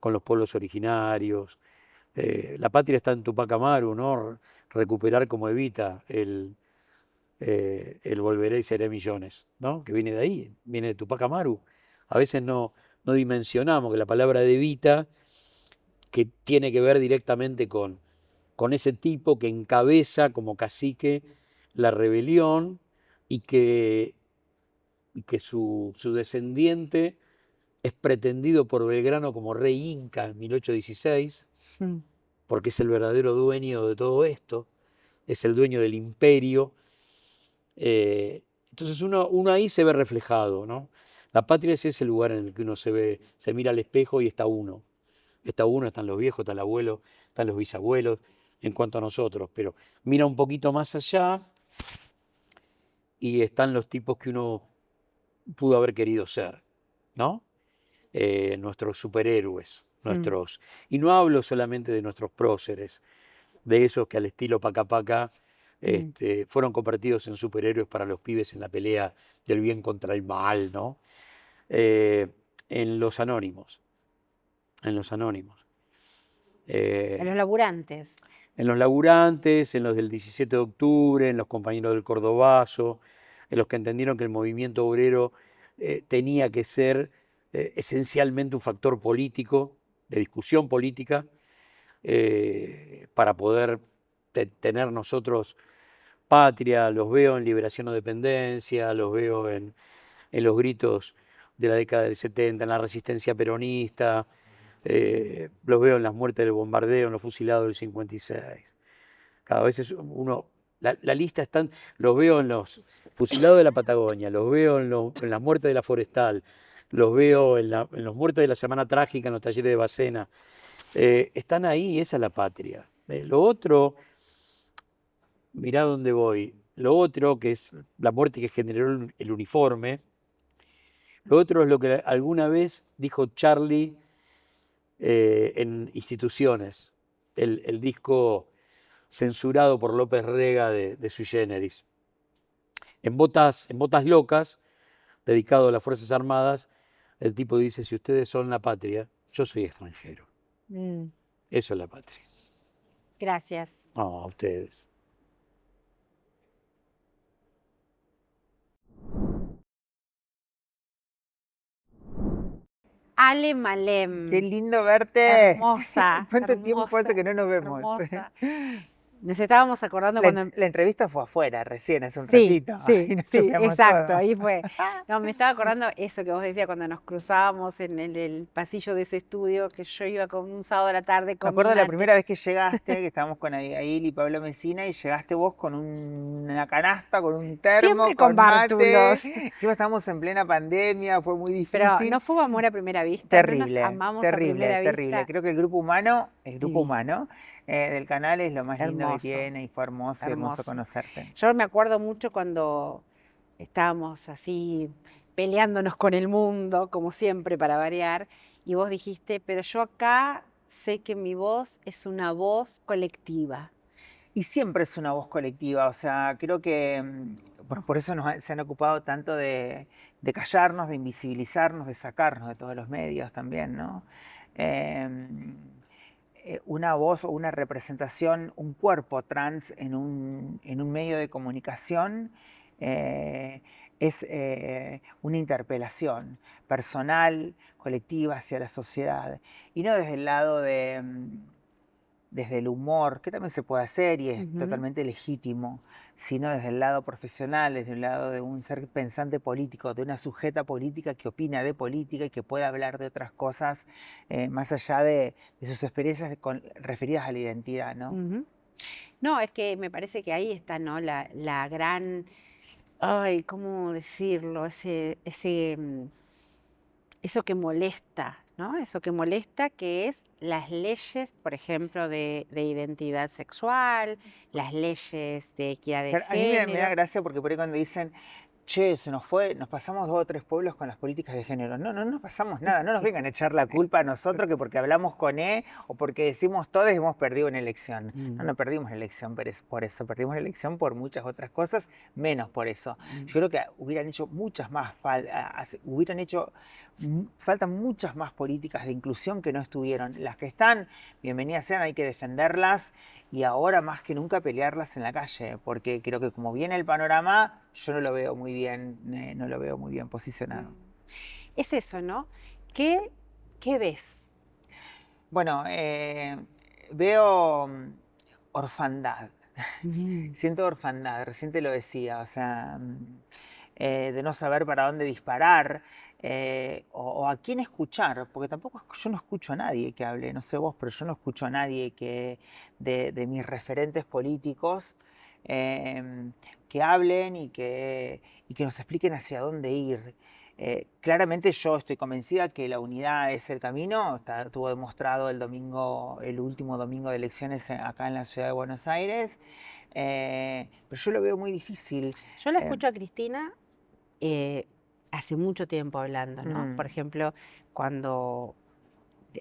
los pueblos originarios. La patria está en Tupac Amaru, ¿no? Recuperar como Evita el volveré y seré millones, ¿no? Que viene de ahí, viene de Tupac Amaru. A veces no dimensionamos que la palabra de Evita, que tiene que ver directamente con ese tipo que encabeza como cacique la rebelión y que su descendiente es pretendido por Belgrano como rey inca en 1816, porque es el verdadero dueño de todo esto, es el dueño del imperio. Entonces uno ahí se ve reflejado, ¿no? La patria es ese lugar en el que uno se mira al espejo y está uno. Está uno, están los viejos, está el abuelo, están los bisabuelos, en cuanto a nosotros, pero mira un poquito más allá y están los tipos que uno pudo haber querido ser, ¿no? Nuestros superhéroes, y no hablo solamente de nuestros próceres, de esos que al estilo Paca Paca fueron convertidos en superhéroes para los pibes en la pelea del bien contra el mal, ¿no? En los anónimos. En los laburantes. En los laburantes, en los del 17 de octubre, en los compañeros del Cordobazo, en los que entendieron que el movimiento obrero tenía que ser esencialmente un factor político, de discusión política, para poder tener nosotros patria. Los veo en Liberación o Dependencia, los veo en los gritos de la década del 70, en la resistencia peronista, los veo en las muertes del bombardeo, en los fusilados del 56. Cada vez la lista están, los veo en los fusilados de la Patagonia, los veo en las muertes de la Forestal, los veo en los muertos de la Semana Trágica, en los talleres de Bacena. Están ahí, esa es la patria. Lo otro, mirá dónde voy, lo otro que es la muerte que generó el uniforme, lo otro es lo que alguna vez dijo Charlie en Instituciones, el disco censurado por López Rega de Sui Generis. En Botas Locas, dedicado a las Fuerzas Armadas, el tipo dice, si ustedes son la patria, yo soy extranjero. Mm, Eso es la patria. gracias. No, a ustedes. Ale Malem. Qué lindo verte. Hermosa. ¿Cuánto tiempo hace hermosa, que no nos vemos? hermosa. Nos estábamos acordando La, cuando... la entrevista fue afuera, recién, hace un Sí, ratito. sí, Ahí nos sí, chusmeamos exacto, todo. ahí fue. No, me estaba acordando eso que vos decías cuando nos cruzábamos en el pasillo de ese estudio, que yo iba con un sábado a la tarde Me con mi acuerdo la mate. primera vez que llegaste, que estábamos con Abigail y Pablo Mesina, y llegaste vos con una canasta, con un termo, Siempre con mate. bártulos. Encima estábamos en plena pandemia, fue muy difícil. Pero no fue amor a primera vista, Terrible, no nos amamos a terrible, primera terrible. vista. Creo que el grupo humano Divino. del canal es lo más lindo que Hermoso, tiene, y fue hermoso y hermoso hermoso. conocerte. Yo me acuerdo mucho cuando estábamos así peleándonos con el mundo, como siempre, para variar, y vos dijiste, pero yo acá sé que mi voz es una voz colectiva. Y siempre es una voz colectiva, o sea, creo que por eso se han ocupado tanto de callarnos, de invisibilizarnos, de sacarnos de todos los medios también, ¿no? Em, una voz o una representación, un cuerpo trans en un medio de comunicación eh, es una interpelación personal, colectiva hacia la sociedad, y no desde el lado desde el humor, que también se puede hacer y es totalmente legítimo, sino desde el lado profesional, desde el lado de un ser pensante político, de una sujeta política que opina de política y que puede hablar de otras cosas más allá de sus experiencias referidas a la identidad, ¿no? No, es que me parece que ahí está, ¿no? La gran, ay, ¿cómo decirlo? Eso que molesta, ¿no? Eso que molesta, que es las leyes, por ejemplo, de identidad sexual, las leyes de equidad de Claro, a mí me da género. gracia porque por ahí cuando dicen, che, se nos fue, nos pasamos 2 o 3 pueblos con las políticas de género. No, no nos pasamos nada, no nos vengan a echar la culpa a nosotros que porque hablamos con E o porque decimos todos hemos perdido una elección. No, no perdimos la elección por eso, perdimos la elección por muchas otras cosas, menos por eso. Yo creo que hubieran hecho muchas más faltan muchas más políticas de inclusión que no estuvieron. Las que están, bienvenidas sean, hay que defenderlas. Y ahora más que nunca pelearlas en la calle, porque creo que como viene el panorama, yo no lo veo muy bien, no lo veo muy bien posicionado. Es eso, ¿no? ¿Qué ves? Bueno, veo orfandad. Siento orfandad, recién te lo decía, o sea, de no saber para dónde disparar o a quién escuchar, porque tampoco yo no escucho a nadie que hable, no sé vos, pero yo no escucho a nadie de mis referentes políticos que hablen y que nos expliquen hacia dónde ir. Claramente yo estoy convencida que la unidad es el camino, estuvo demostrado el último domingo de elecciones acá en la ciudad de Buenos Aires, pero yo lo veo muy difícil. Yo la escucho a Cristina hace mucho tiempo hablando, ¿no? Por ejemplo, cuando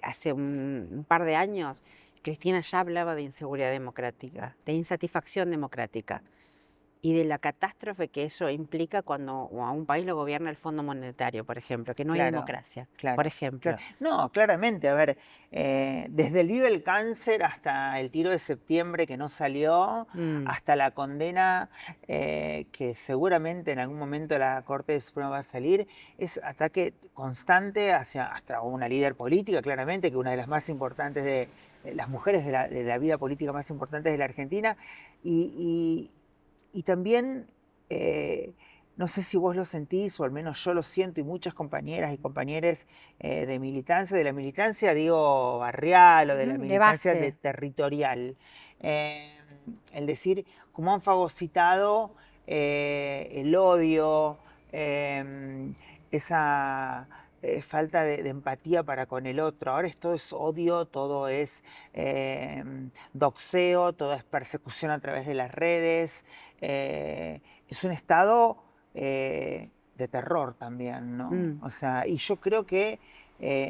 hace un par de años Cristina ya hablaba de inseguridad democrática, de insatisfacción democrática y de la catástrofe que eso implica cuando a un país lo gobierna el Fondo Monetario, por ejemplo, que no hay Claro, democracia, claro, por ejemplo. No, claramente, a ver, desde el Vive el Cáncer hasta el tiro de septiembre que no salió, hasta la condena que seguramente en algún momento la Corte Suprema va a salir, es ataque constante hasta una líder política, claramente, que una de las más importantes de las mujeres de la vida política más importantes de la Argentina, y también, no sé si vos lo sentís, o al menos yo lo siento, y muchas compañeras y compañeros de la militancia digo barrial o de la De militancia base. territorial. El decir, cómo han fagocitado el odio, esa falta de empatía para con el otro. Ahora todo es odio, todo es doxeo, todo es persecución a través de las redes. Es un estado de terror también, ¿no? O sea, y yo creo que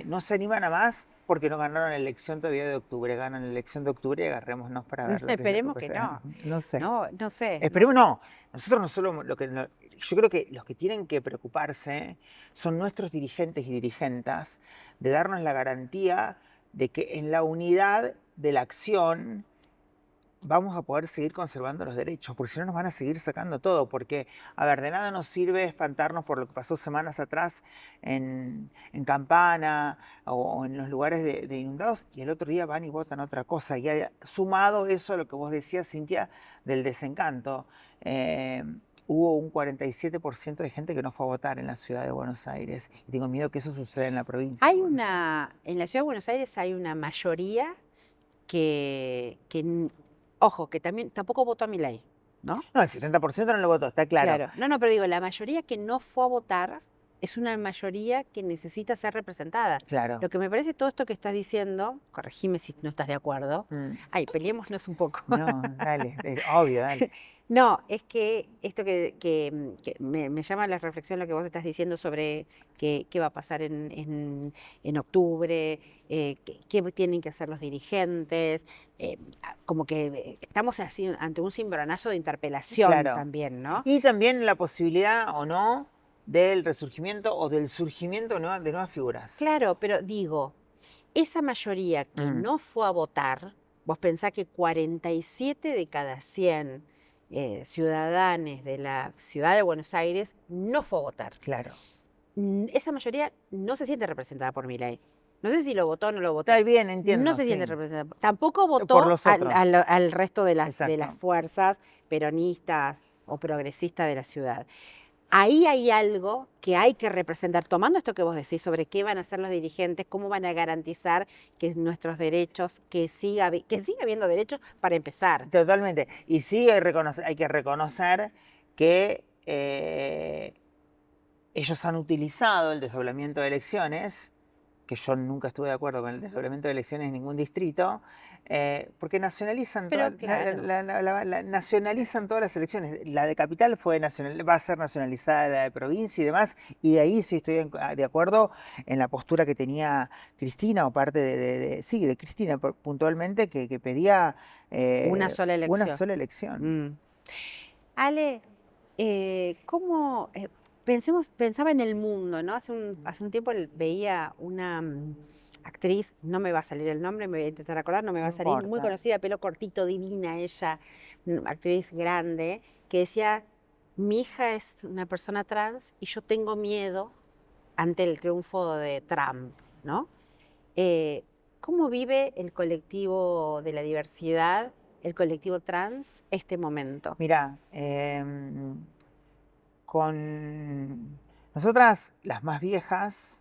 no se animan a más porque no ganaron la elección todavía de octubre. Ganan la elección de octubre y agarrémonos para ver lo que es la Esperemos que no. No sé. No sé. Esperemos, no. Nosotros no solo yo creo que los que tienen que preocuparse son nuestros dirigentes y dirigentas de darnos la garantía de que en la unidad de la acción vamos a poder seguir conservando los derechos, porque si no nos van a seguir sacando todo, porque, a ver, de nada nos sirve espantarnos por lo que pasó semanas atrás en Campana o en los lugares de inundados, y el otro día van y votan otra cosa. Y sumado eso a lo que vos decías, Cintia, del desencanto, hubo un 47% de gente que no fue a votar en la ciudad de Buenos Aires, y tengo miedo que eso suceda en la provincia. En la ciudad de Buenos Aires hay una mayoría que ojo, que tampoco votó a Milei, ¿no? No, el 70% no lo votó, está claro. No, pero digo, la mayoría que no fue a votar es una mayoría que necesita ser representada. Claro. Lo que me parece todo esto que estás diciendo, corregime si no estás de acuerdo, peleémonos un poco. No, dale, es obvio, dale. No, es que esto que me llama la reflexión lo que vos estás diciendo sobre qué va a pasar en octubre, qué tienen que hacer los dirigentes, como que estamos así ante un cimbronazo de interpelación Claro. también, ¿no? Y también la posibilidad o no del resurgimiento o del surgimiento de nuevas figuras. Claro, pero digo, esa mayoría que no fue a votar, vos pensás que 47 de cada 100 ciudadanos de la ciudad de Buenos Aires no fue a votar. Claro. Esa mayoría no se siente representada por Milei. No sé si lo votó o no lo votó. Está bien, entiendo. No se siente sí. representada. Tampoco votó Por los otros. al resto de las Exacto. fuerzas peronistas o progresistas de la ciudad. Ahí hay algo que hay que representar, tomando esto que vos decís sobre qué van a hacer los dirigentes, cómo van a garantizar que nuestros derechos, que siga habiendo derechos para empezar. Totalmente. Y sí hay que reconocer que ellos han utilizado el desdoblamiento de elecciones, que yo nunca estuve de acuerdo con el desdoblamiento de elecciones en ningún distrito, porque nacionalizan, nacionalizan todas las elecciones. La de capital va a ser nacionalizada, la de provincia y demás, y de ahí sí estoy de acuerdo en la postura que tenía Cristina, o parte de Cristina puntualmente, que pedía una sola elección. Una sola elección. Ale, ¿cómo...? Pensaba en el mundo, ¿no? Hace un tiempo veía una actriz, no me va a salir el nombre, me voy a intentar acordar, no me va a salir, muy conocida, pelo cortito, divina ella, actriz grande, que decía, mi hija es una persona trans y yo tengo miedo ante el triunfo de Trump, ¿no? ¿Cómo vive el colectivo de la diversidad, el colectivo trans, este momento? Mira, con nosotras, las más viejas,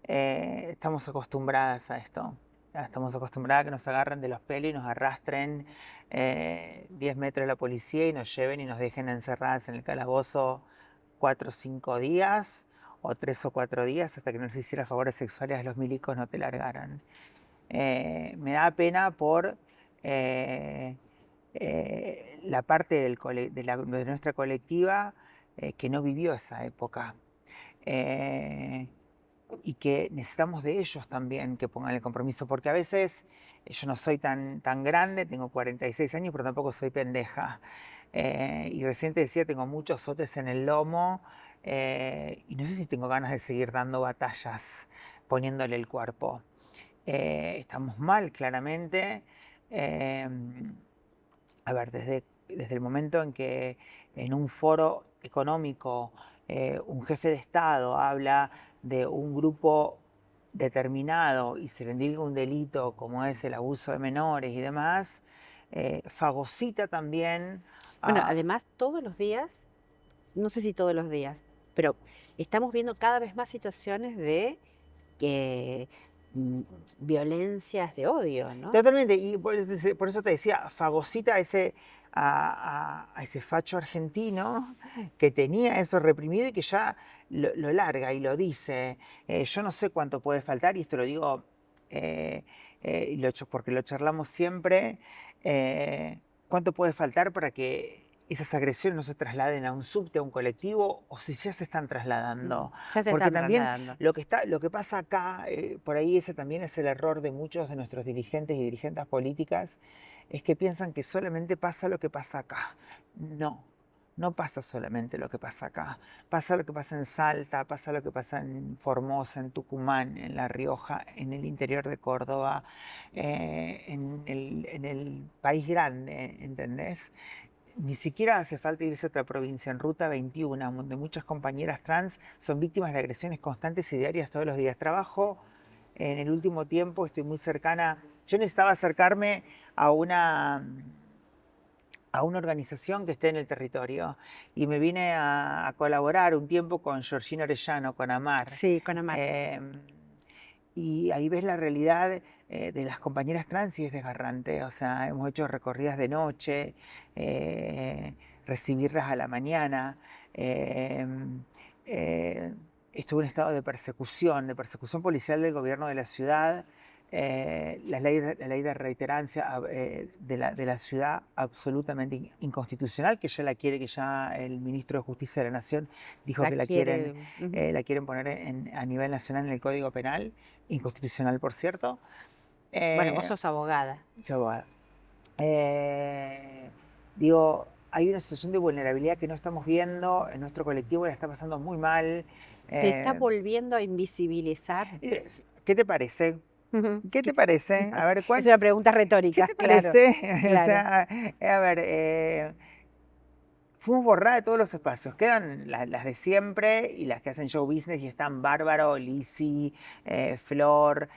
estamos acostumbradas a esto. Estamos acostumbradas a que nos agarren de los pelos y nos arrastren 10 metros de la policía y nos lleven y nos dejen encerradas en el calabozo 4 o 5 días, o 3 o 4 días, hasta que no les hiciera favores sexuales a los milicos no te largaran. Me da pena por la parte de nuestra colectiva que no vivió esa época, y que necesitamos de ellos también que pongan el compromiso, porque a veces yo no soy tan grande, tengo 46 años, pero tampoco soy pendeja, y recién te decía, tengo muchos sotes en el lomo, y no sé si tengo ganas de seguir dando batallas, poniéndole el cuerpo. Estamos mal, claramente. A ver, desde el momento en que en un foro económico un jefe de Estado habla de un grupo determinado y se le indica un delito como es el abuso de menores y demás, fagocita también. Bueno, además todos los días, no sé si todos los días, pero estamos viendo cada vez más situaciones de violencias de odio, ¿no? Totalmente, y por eso te decía, fagocita a ese facho argentino que tenía eso reprimido y que ya lo larga y lo dice. Yo no sé cuánto puede faltar, y esto lo digo porque lo charlamos siempre, cuánto puede faltar para que esas agresiones no se trasladen a un subte, a un colectivo, o si ya se están trasladando. Ya se Porque están también trasladando. lo que pasa acá, por ahí ese también es el error de muchos de nuestros dirigentes y dirigentes políticas, es que piensan que solamente pasa lo que pasa acá. No, no pasa solamente lo que pasa acá. Pasa lo que pasa en Salta, pasa lo que pasa en Formosa, en Tucumán, en La Rioja, en el interior de Córdoba, en el país grande, ¿entendés? Ni siquiera hace falta irse a otra provincia, en Ruta 21, donde muchas compañeras trans son víctimas de agresiones constantes y diarias todos los días. Trabajo en el último tiempo, estoy muy cercana. Yo necesitaba acercarme a una organización que esté en el territorio y me vine a colaborar un tiempo con Georgina Orellano, con AMAR. Sí, con Amar. Y ahí ves la realidad de las compañeras trans y es desgarrante. O sea, hemos hecho recorridas de noche, recibirlas a la mañana. Estuve en estado de persecución policial del gobierno de la ciudad. La ley de reiterancia de la ciudad absolutamente inconstitucional, que ya la quiere, que ya el ministro de Justicia de la Nación dijo que la quieren poner a nivel nacional en el Código Penal, inconstitucional por cierto. Bueno, vos sos abogada. Yo, abogada. Digo, hay una situación de vulnerabilidad que no estamos viendo en nuestro colectivo, la está pasando muy mal. Se está volviendo a invisibilizar. ¿Qué te parece? ¿Qué te parece? A ver, Es una pregunta retórica. ¿qué te parece? Claro. O sea, a ver, fuimos borradas de todos los espacios. Quedan las de siempre y las que hacen show business y están Bárbaro, Lizzy, Flor,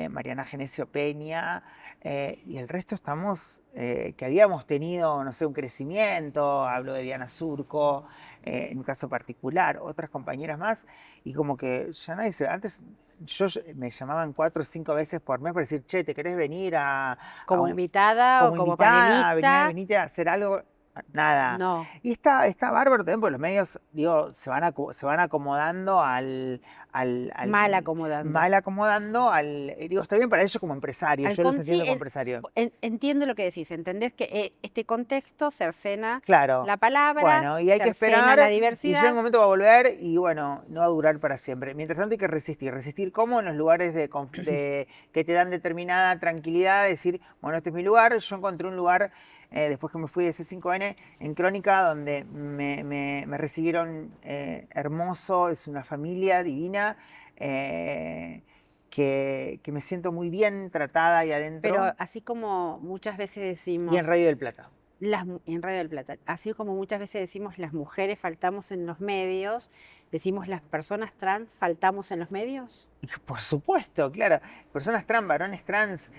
Mariana Genesio Peña. Y el resto estamos, que habíamos tenido, no sé, un crecimiento, hablo de Diana Surco, en un caso particular, otras compañeras más, y como que ya nadie se... Antes me llamaban 4 o 5 veces por mes para decir, che, ¿te querés venir como invitada o como panelista? Venite a hacer algo. Nada. No. Y está bárbaro también porque los medios, digo, se van acomodando Mal acomodando. mal acomodando digo, está bien para ellos como empresarios, yo los entiendo como empresarios. Entiendo lo que decís, entendés que este contexto cercena Claro. la palabra, Bueno, y hay que cercena esperar, la y diversidad. llega un momento va a volver y bueno, no va a durar para siempre. Mientras tanto hay que resistir. Resistir cómo en los lugares que te dan determinada tranquilidad, decir, bueno, este es mi lugar. Yo encontré un lugar, después que me fui de C5N, en Crónica, donde me recibieron hermoso, es una familia divina, que me siento muy bien tratada ahí adentro. Pero así como muchas veces decimos... Y en Radio del Plata. En Radio del Plata, así como muchas veces decimos las mujeres faltamos en los medios, decimos las personas trans faltamos en los medios. Por supuesto, claro. Personas trans, varones trans,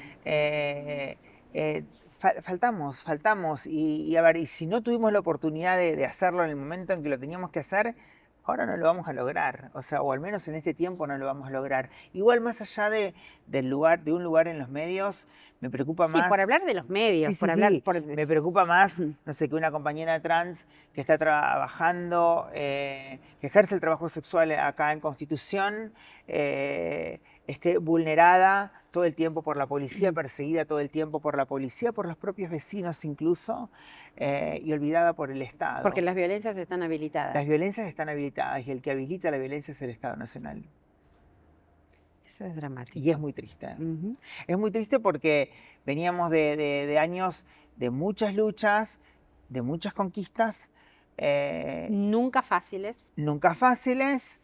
faltamos. Y a ver, y si no tuvimos la oportunidad de hacerlo en el momento en que lo teníamos que hacer, ahora no lo vamos a lograr. O sea, o al menos en este tiempo no lo vamos a lograr. Igual más allá de un lugar en los medios, me preocupa más. Sí, por hablar de los medios, Me preocupa más, no sé, que una compañera trans que está trabajando, que ejerce el trabajo sexual acá en Constitución, esté vulnerada todo el tiempo por la policía, perseguida todo el tiempo por la policía, por los propios vecinos incluso, y olvidada por el Estado. Porque las violencias están habilitadas. Las violencias están habilitadas y el que habilita la violencia es el Estado Nacional. Eso es dramático. Y es muy triste. Es muy triste porque veníamos de años de muchas luchas, de muchas conquistas. Nunca fáciles. Nunca fáciles,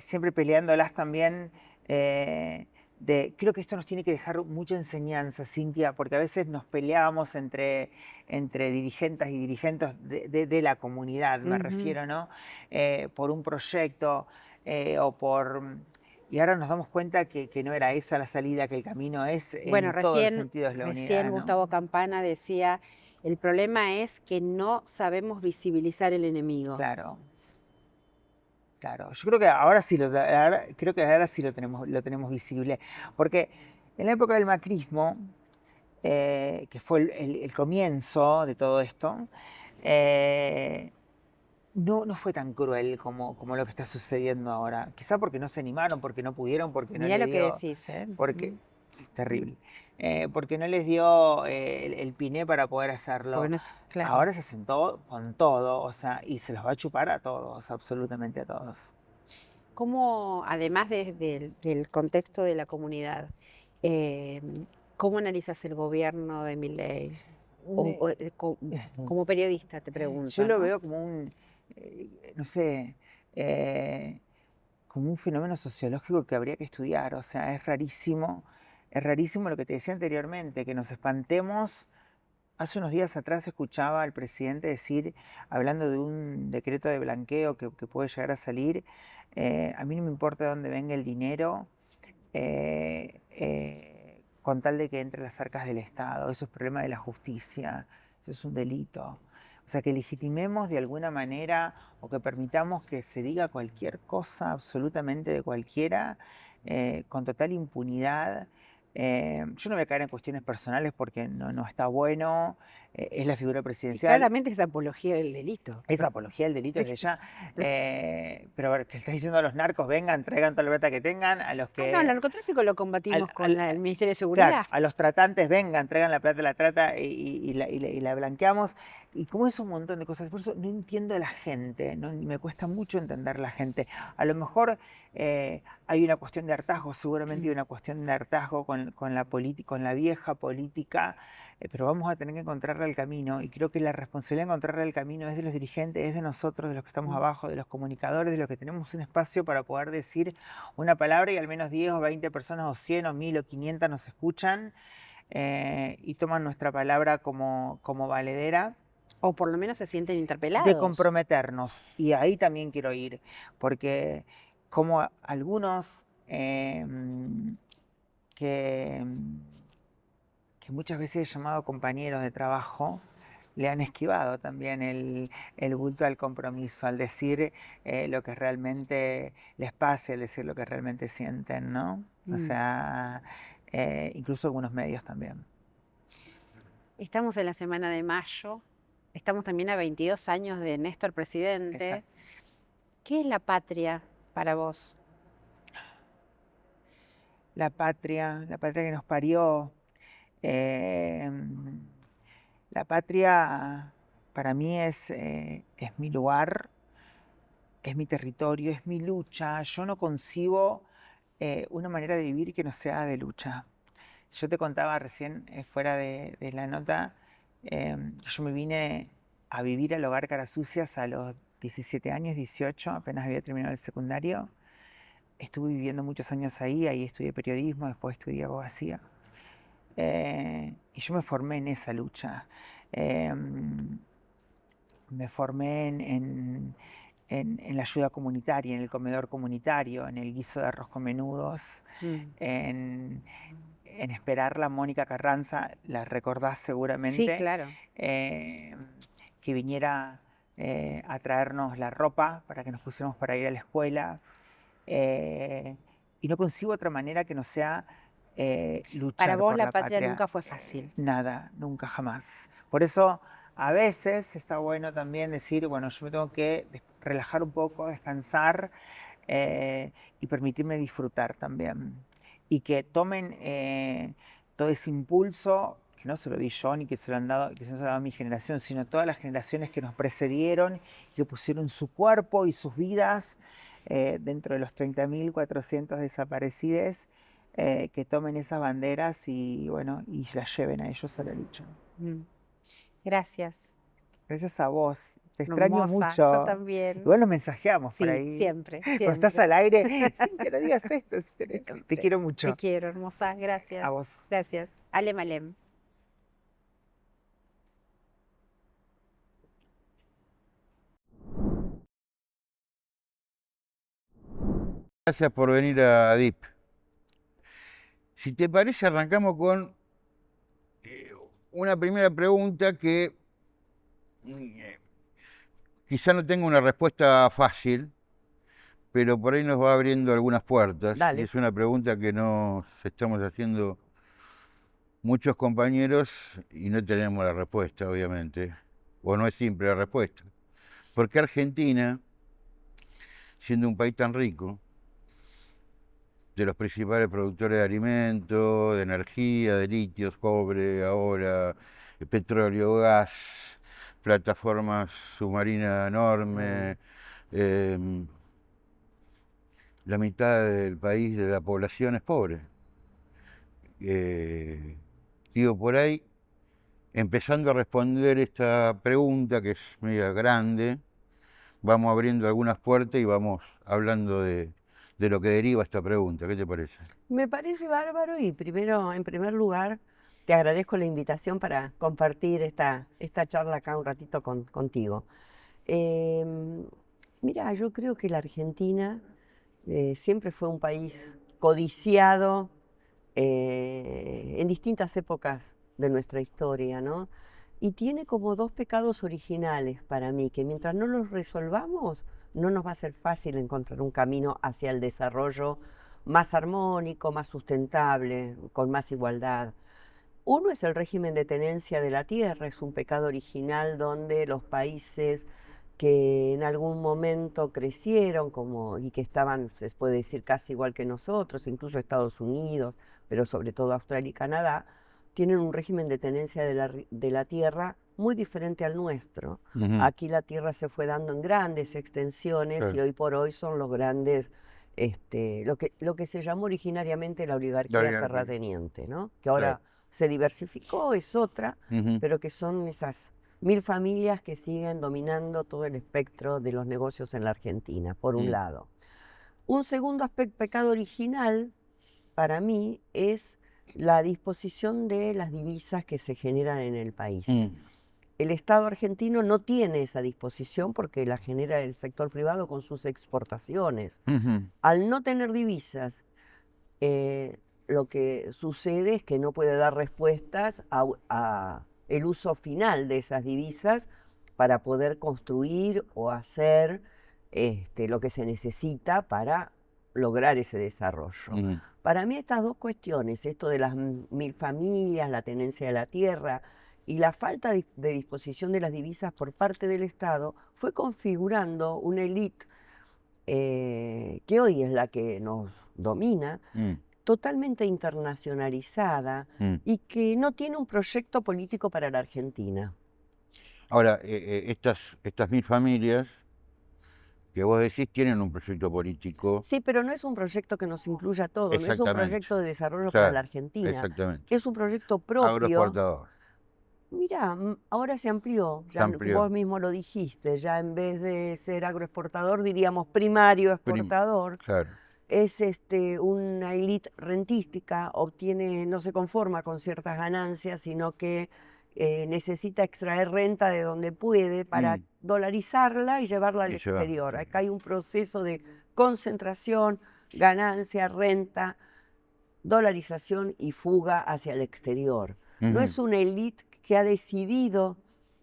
siempre peleándolas también. Creo que esto nos tiene que dejar mucha enseñanza, Cintia, porque a veces nos peleábamos entre dirigentes y dirigentes de la comunidad, me refiero, ¿no? Por un proyecto o por... Y ahora nos damos cuenta que no era esa la salida, que el camino es en todos los sentidos la unidad. Recién Gustavo Campana decía, el problema es que no sabemos visibilizar el enemigo. Claro. Claro, yo creo que ahora sí lo tenemos visible, porque en la época del macrismo, que fue el comienzo de todo esto, no fue tan cruel como lo que está sucediendo ahora. Quizá porque no se animaron, porque no pudieron, porque Mirá no lo que decís, porque es terrible. porque no les dio el piné para poder hacerlo. Porque no es- claro. Ahora se sentó con todo, o sea, y se los va a chupar a todos, absolutamente a todos. ¿Cómo, además del contexto de la comunidad, cómo analizas el gobierno de Milei? Como periodista te pregunto, Yo lo ¿no? veo como no sé, como un fenómeno sociológico que habría que estudiar. O sea, es rarísimo lo que te decía anteriormente, que nos espantemos. Hace unos días atrás escuchaba al presidente decir, hablando de un decreto de blanqueo que puede llegar a salir, a mí no me importa de dónde venga el dinero, con tal de que entre a las arcas del Estado. Eso es problema de la justicia, eso es un delito. O sea, que legitimemos de alguna manera o que permitamos que se diga cualquier cosa, absolutamente de cualquiera, con total impunidad. Yo no voy a caer en cuestiones personales porque no está bueno, es la figura Que presidencial. claramente es apología del delito. Es apología del delito desde ya. Pero a ver, que estás diciendo a los narcos, vengan, traigan toda la plata que tengan, a los que... No, el narcotráfico lo combatimos al- con al- el Ministerio de Claro, Seguridad. a los tratantes, vengan, traigan la plata de la trata y la blanqueamos. Y como es un montón de cosas, por eso no entiendo a la gente, ¿no? Me cuesta mucho entender la gente. A lo mejor hay una cuestión de hartazgo, seguramente hay una cuestión de hartazgo con la vieja política, pero vamos a tener que encontrarle el camino. Y creo que la responsabilidad de encontrarle el camino es de los dirigentes, es de nosotros, de los que estamos abajo, de los comunicadores, de los que tenemos un espacio para poder decir una palabra y al menos 10 o 20 personas o 100 o 1000 o 500 nos escuchan y toman nuestra palabra como valedera. O por lo menos se sienten De interpelados. comprometernos. Y ahí también quiero ir, porque como algunos que, que muchas veces he llamado compañeros de trabajo, le han esquivado también el bulto al compromiso, al decir lo que realmente les pase, al decir lo que realmente sienten, ¿no? O sea, incluso algunos medios también. Estamos en la semana de mayo, estamos también a 22 años de Néstor presidente. Exacto. ¿Qué es la patria para vos? La patria que nos parió. La patria para mí es mi lugar, es mi territorio, es mi lucha. Yo no concibo una manera de vivir que no sea de lucha. Yo te contaba recién, fuera de la nota, yo me vine a vivir al hogar Carasucias a los 17 años, 18, apenas había terminado el secundario. Estuve viviendo muchos años ahí estudié periodismo, después estudié abogacía. Y yo me formé en esa lucha. Me formé en la ayuda comunitaria, en el comedor comunitario, en el guiso de arroz con menudos, en esperarla. Mónica Carranza, la recordás seguramente. Sí, claro. Que viniera a traernos la ropa para que nos pusiéramos para ir a la escuela. Y no concibo otra manera que no sea luchar Para vos por la la patria patria. nunca fue fácil. Nada, nunca jamás. Por eso a veces está bueno también decir, bueno, yo me tengo que relajar un poco, descansar y permitirme disfrutar también. Y que tomen todo ese impulso, que no se lo di yo ni que se lo han dado, que se lo ha dado a mi generación, sino todas las generaciones que nos precedieron y que pusieron su cuerpo y sus vidas dentro de los 30.400 desaparecidos, que tomen esas banderas y bueno, y las lleven a ellos a la lucha. Gracias. Gracias a vos. Te extraño Hermosa, mucho. yo también. Igual nos mensajeamos por Sí, ahí. siempre, Cuando estás siempre. al aire, Cintia, no digas esto. Te quiero mucho. Te quiero, hermosa. Gracias. A vos. Gracias. Alem, alem. Gracias por venir a DIP. Si te parece, arrancamos con una primera pregunta que quizá no tenga una respuesta fácil, pero por ahí nos va abriendo algunas puertas. Dale. Y es una pregunta que nos estamos haciendo muchos compañeros y no tenemos la respuesta, obviamente. O no es simple la respuesta. ¿Por qué Argentina, siendo un país tan rico, de los principales productores de alimentos, de energía, de litios, cobre, ahora petróleo, gas, plataformas submarinas enormes. La mitad del país, de la población, es pobre. Digo, por ahí, empezando a responder esta pregunta, que es media grande, vamos abriendo algunas puertas y vamos hablando de lo que deriva esta pregunta. ¿Qué te parece? Me parece bárbaro y primero, en primer lugar, te agradezco la invitación para compartir esta charla acá un ratito contigo. Mira, yo creo que la Argentina siempre fue un país codiciado en distintas épocas de nuestra historia, ¿no? Y tiene como dos pecados originales para mí, que mientras no los resolvamos, no nos va a ser fácil encontrar un camino hacia el desarrollo más armónico, más sustentable, con más igualdad. Uno es el régimen de tenencia de la tierra, es un pecado original donde los países que en algún momento crecieron y que estaban, se puede decir, casi igual que nosotros, incluso Estados Unidos, pero sobre todo Australia y Canadá, tienen un régimen de tenencia de la tierra muy diferente al nuestro. Aquí la tierra se fue dando en grandes extensiones y hoy por hoy son los grandes, lo que se llamó originariamente la oligarquía terrateniente, ¿no? Que ahora se diversificó, es otra, pero que son esas 1000 familias que siguen dominando todo el espectro de los negocios en la Argentina, por un lado. Un segundo pecado original para mí es la disposición de las divisas que se generan en el país. El Estado argentino no tiene esa disposición porque la genera el sector privado con sus exportaciones. Al no tener divisas, lo que sucede es que no puede dar respuestas a el uso final de esas divisas para poder construir o hacer lo que se necesita para lograr ese desarrollo. Para mí estas dos cuestiones, esto de las 1000 familias, la tenencia de la tierra y la falta de disposición de las divisas por parte del Estado, fue configurando una élite que hoy es la que nos domina, totalmente internacionalizada y que no tiene un proyecto político para la Argentina. Ahora, estas 1000 familias que vos decís tienen un proyecto político. Sí, pero no es un proyecto que nos incluya a todos, no es un proyecto de desarrollo para la Argentina. Exactamente. Es un proyecto propio. Agroexportador. Mirá, ahora se amplió, ya vos mismo lo dijiste, ya en vez de ser agroexportador diríamos primario exportador. Claro. Es una élite rentística, no se conforma con ciertas ganancias, sino que necesita extraer renta de donde puede para dolarizarla y llevarla al exterior. Acá hay un proceso de concentración, ganancia, renta, dolarización y fuga hacia el exterior. No es una élite que ha decidido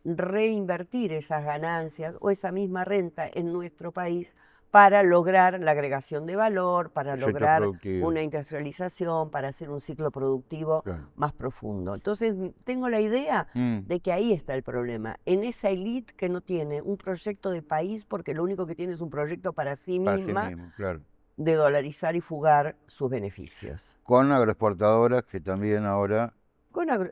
reinvertir esas ganancias o esa misma renta en nuestro país para lograr la agregación de valor, para lograr una industrialización, para hacer un ciclo productivo más profundo. Entonces, tengo la idea de que ahí está el problema, en esa élite que no tiene un proyecto de país porque lo único que tiene es un proyecto para sí misma, de dolarizar y fugar sus beneficios. Con agroexportadoras que también ahora...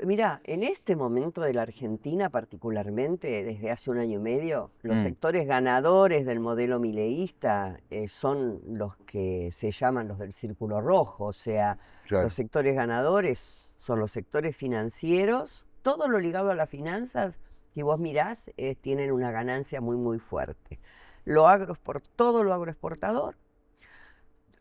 Mirá, en este momento de la Argentina particularmente, desde hace un año y medio, los sectores ganadores del modelo mileísta son los que se llaman los del círculo rojo, o sea, los sectores ganadores son los sectores financieros, todo lo ligado a las finanzas, si vos mirás, tienen una ganancia muy, muy fuerte. Todo lo agroexportador.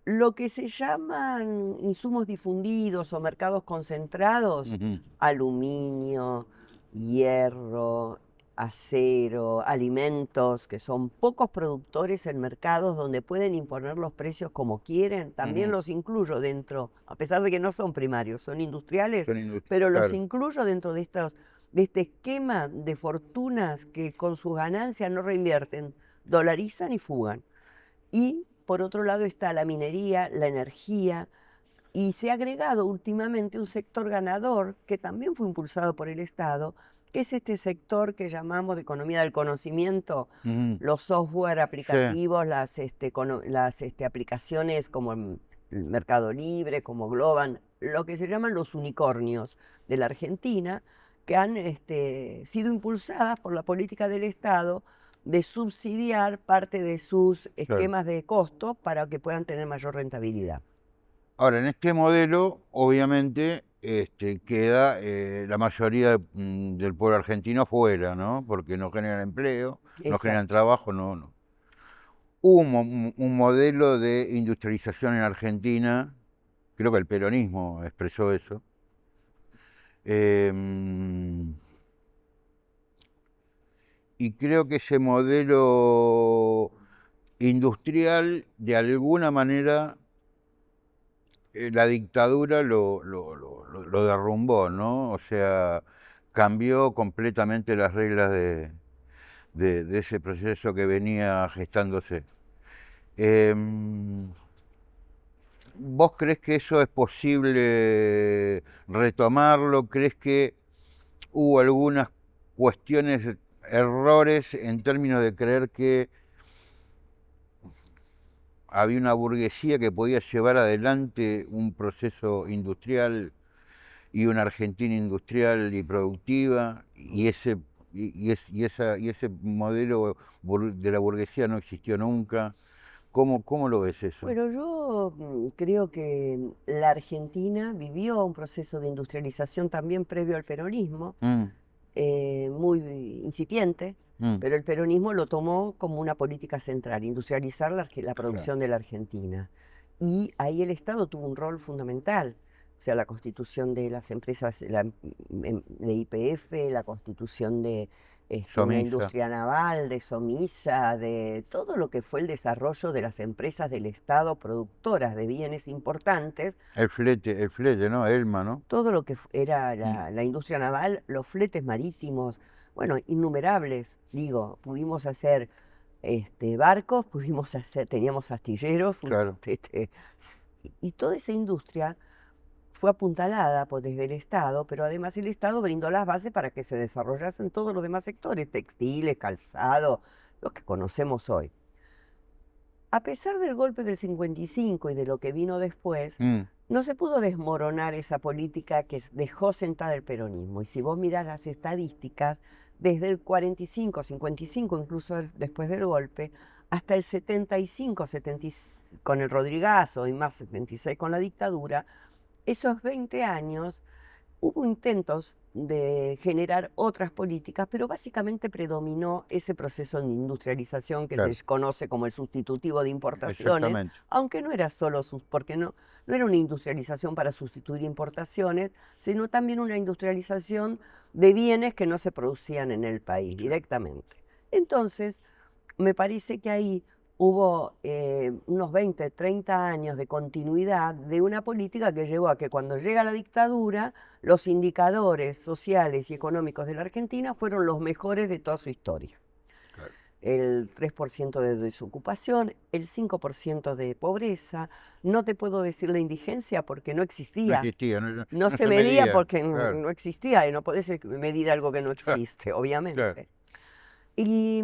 Lo que se llaman insumos difundidos o mercados concentrados, aluminio, hierro, acero, alimentos, que son pocos productores en mercados donde pueden imponer los precios como quieren, también los incluyo dentro, a pesar de que no son primarios, son industriales, pero los incluyo dentro de este esquema de fortunas que con sus ganancias no reinvierten, dolarizan y fugan. Y por otro lado está la minería, la energía, y se ha agregado últimamente un sector ganador que también fue impulsado por el Estado, que es este sector que llamamos de economía del conocimiento, los software aplicativos, las aplicaciones como el Mercado Libre, como Globan, lo que se llaman los unicornios de la Argentina, que han sido impulsadas por la política del Estado de subsidiar parte de sus Claro. esquemas de costo para que puedan tener mayor rentabilidad. Ahora, en este modelo, obviamente, queda la mayoría del pueblo argentino fuera, ¿no? Porque no generan empleo, no generan Exacto. trabajo, no. Hubo un modelo de industrialización en Argentina, creo que el peronismo expresó eso. Y creo que ese modelo industrial, de alguna manera, la dictadura lo derrumbó, ¿no? O sea, cambió completamente las reglas de ese proceso que venía gestándose. ¿Vos crees que eso es posible retomarlo? ¿Crees que hubo algunas cuestiones, errores en términos de creer que había una burguesía que podía llevar adelante un proceso industrial y una Argentina industrial y productiva, y ese modelo de la burguesía no existió nunca? ¿Cómo lo ves eso? Bueno, yo creo que la Argentina vivió un proceso de industrialización también previo al peronismo, Mm, muy incipiente, mm, pero el peronismo lo tomó como una política central, industrializar la claro, producción de la Argentina. Y ahí el Estado tuvo un rol fundamental, o sea, la constitución de las empresas de YPF, la constitución de una Somisa, industria naval, de Somisa, de todo lo que fue el desarrollo de las empresas del Estado productoras de bienes importantes, el flete, ¿no? Elma, ¿no? todo lo que era Mm, la industria naval, los fletes marítimos, bueno, innumerables, digo, pudimos hacer barcos, pudimos hacer, teníamos astilleros, claro, y toda esa industria fue apuntalada desde el Estado, pero además el Estado brindó las bases para que se desarrollasen todos los demás sectores, textiles, calzado, los que conocemos hoy. A pesar del golpe del 55 y de lo que vino después, mm, no se pudo desmoronar esa política que dejó sentada el peronismo. Y si vos mirás las estadísticas, desde el 45, 55, incluso después del golpe, hasta el 75, 70, con el Rodrigazo y más 76 con la dictadura, esos 20 años hubo intentos de generar otras políticas, pero básicamente predominó ese proceso de industrialización que claro, se conoce como el sustitutivo de importaciones, exactamente, aunque no era solo porque no era una industrialización para sustituir importaciones, sino también una industrialización de bienes que no se producían en el país claro. directamente. Entonces, me parece que ahí hubo unos 20, 30 años de continuidad de una política que llevó a que cuando llega la dictadura, los indicadores sociales y económicos de la Argentina fueron los mejores de toda su historia. Claro. El 3% de desocupación, el 5% de pobreza, no te puedo decir la indigencia porque no No existía. existía, No se se medía medía, porque claro, no existía y no podés medir algo que no claro, existe, claro. obviamente. Y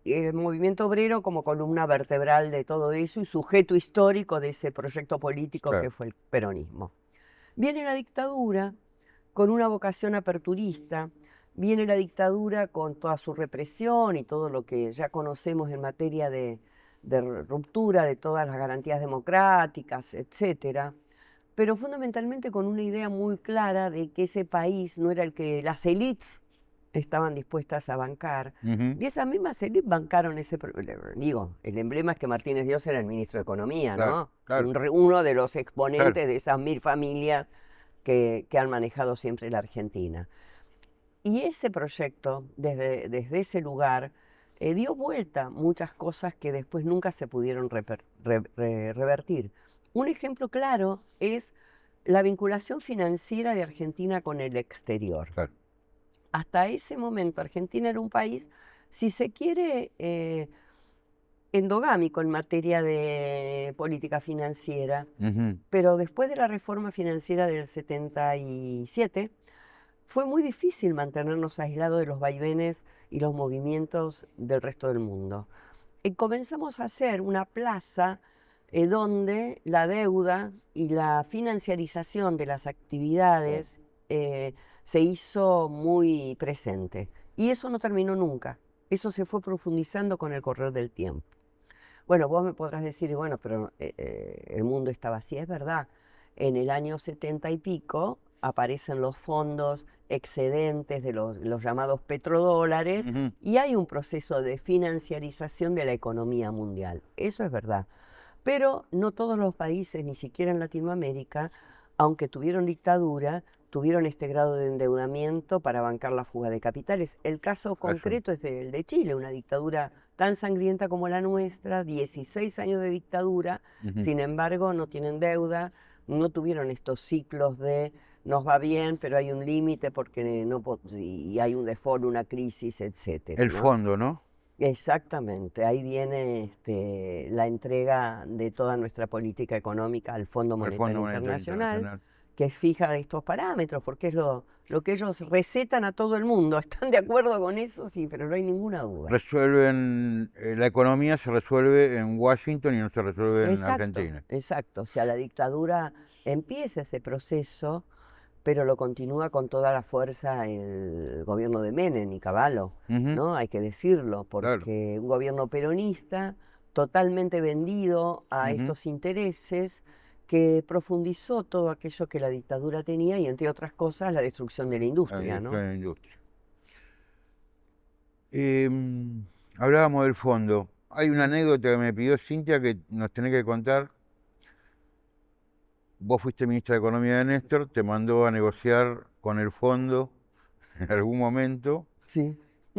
el movimiento obrero como columna vertebral de todo eso y sujeto histórico de ese proyecto político que Claro. fue el peronismo. Viene la dictadura con una vocación aperturista, viene la dictadura con toda su represión y todo lo que ya conocemos en materia de ruptura de todas las garantías democráticas, etcétera, pero fundamentalmente con una idea muy clara de que ese país no era el que las élites estaban dispuestas a bancar. Ujú, Y esas mismas élites bancaron digo, el emblema es que Martínez Dios era el ministro de Economía, claro, ¿no? claro, Uno de los claro. exponentes de esas 1000 familias que han manejado siempre la Argentina. Y ese proyecto, desde ese lugar, dio vuelta muchas cosas que después nunca se pudieron revertir. Un ejemplo claro es la vinculación financiera de Argentina con el exterior. Claro. Hasta ese momento Argentina era un país, si se quiere, endogámico en materia de política financiera, Ujú, pero después de la reforma financiera del 77, fue muy difícil mantenernos aislados de los vaivenes y los movimientos del resto del mundo. Y comenzamos a hacer una plaza donde la deuda y la financiarización de las actividades se hizo muy presente. Y eso no terminó nunca. Eso se fue profundizando con el correr del tiempo. Bueno, vos me podrás decir, bueno, pero el mundo estaba así, es verdad. En el año 70 y pico aparecen los fondos excedentes de los llamados petrodólares Ujú. y hay un proceso de financiarización de la economía mundial. Eso es verdad. Pero no todos los países, ni siquiera en Latinoamérica, aunque tuvieron dictadura, tuvieron este grado de endeudamiento para bancar la fuga de capitales. El caso concreto es el de Chile, una dictadura tan sangrienta como la nuestra, 16 años de dictadura, Ujú. sin embargo no tienen deuda, no tuvieron estos ciclos de nos va bien, pero hay un límite porque y hay un default, una crisis, etcétera, El ¿no? fondo, ¿no? Exactamente, ahí viene la entrega de toda nuestra política económica al Fondo El Monetario Fondo Monetario Internacional, Internacional. que fija estos parámetros, porque es lo que ellos recetan a todo el mundo. ¿Están de acuerdo con eso? Sí, pero no hay ninguna duda. Resuelven, la economía se resuelve en Washington y no se resuelve en Exacto, Argentina. exacto. O sea, la dictadura empieza ese proceso, pero lo continúa con toda la fuerza el gobierno de Menem y Cavallo, Ujú. ¿no? Hay que decirlo, Claro. porque un gobierno peronista totalmente vendido a Ujú. estos intereses que profundizó todo aquello que la dictadura tenía y, entre otras cosas, la destrucción de la La industria, ¿no? dirección de la industria. Hablábamos del fondo. Hay una anécdota que me pidió Cintia que nos tenés que contar. Vos fuiste ministra de Economía de Néstor, te mandó a negociar con el fondo en algún momento. Sí.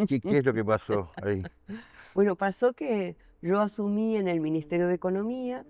¿Qué es lo que pasó ahí? Bueno, pasó que yo asumí en el Ministerio de Economía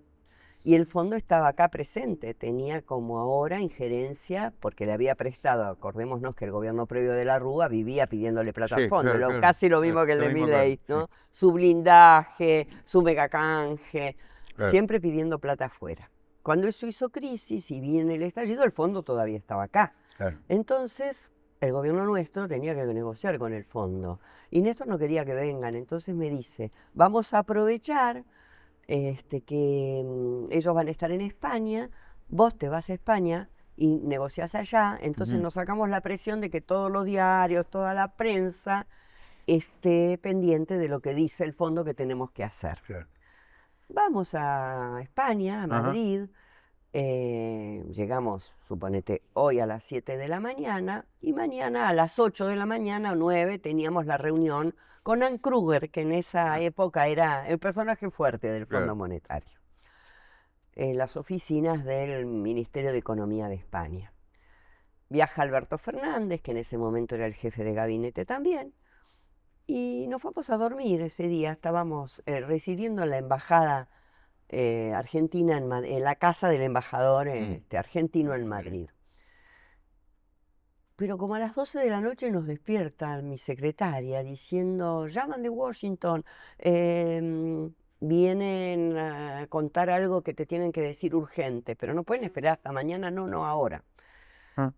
y el fondo estaba acá presente, tenía como ahora injerencia porque le había prestado, acordémonos que el gobierno previo de la Rúa vivía pidiéndole plata al Sí, fondo, claro, claro. casi lo mismo que el Lo de mismo Milei, acá, ¿no? sí, Su blindaje, su megacanje, claro. siempre pidiendo plata afuera. Cuando eso hizo crisis y viene el estallido, el fondo todavía estaba acá. Claro. Entonces, el gobierno nuestro tenía que negociar con el fondo. Y Néstor no quería que vengan, entonces me dice, vamos a aprovechar que ellos van a estar en España, vos te vas a España y negociás allá, entonces Ujú. nos sacamos la presión de que todos los diarios, toda la prensa esté pendiente de lo que dice el fondo que tenemos que hacer. Claro. Vamos a España, a Ajá. Madrid, llegamos, suponete, hoy a las 7 de la mañana y mañana a las 8 de la mañana o 9 teníamos la reunión con Ann Kruger, que en esa época era el personaje fuerte del Fondo Claro. Monetario, en las oficinas del Ministerio de Economía de España. Viaja Alberto Fernández, que en ese momento era el jefe de gabinete también, y nos fuimos a dormir ese día. Estábamos residiendo en la embajada argentina, en la casa del embajador argentino en Madrid. Pero como a las 12 de la noche nos despierta mi secretaria diciendo, llaman de Washington, vienen a contar algo que te tienen que decir urgente, pero no pueden esperar hasta mañana, no ahora. Ah,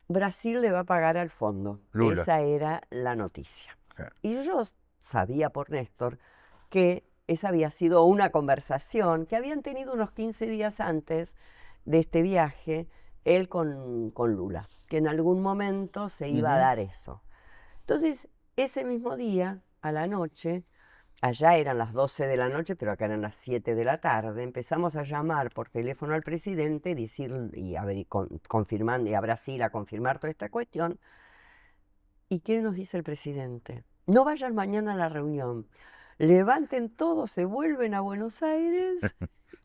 Brasil le va a pagar al fondo. Lula. Esa era la noticia. Claro. Y yo sabía por Néstor que esa había sido una conversación que habían tenido unos 15 días antes de este viaje, él con Lula, que en algún momento se iba a Ujú. dar eso. Entonces, ese mismo día, a la noche, allá eran las 12 de la noche, pero acá eran las 7 de la tarde, empezamos a llamar por teléfono al presidente confirmando, y a Brasil a confirmar toda esta cuestión. ¿Y qué nos dice el presidente? No vayan mañana a la reunión. Levanten todo, se vuelven a Buenos Aires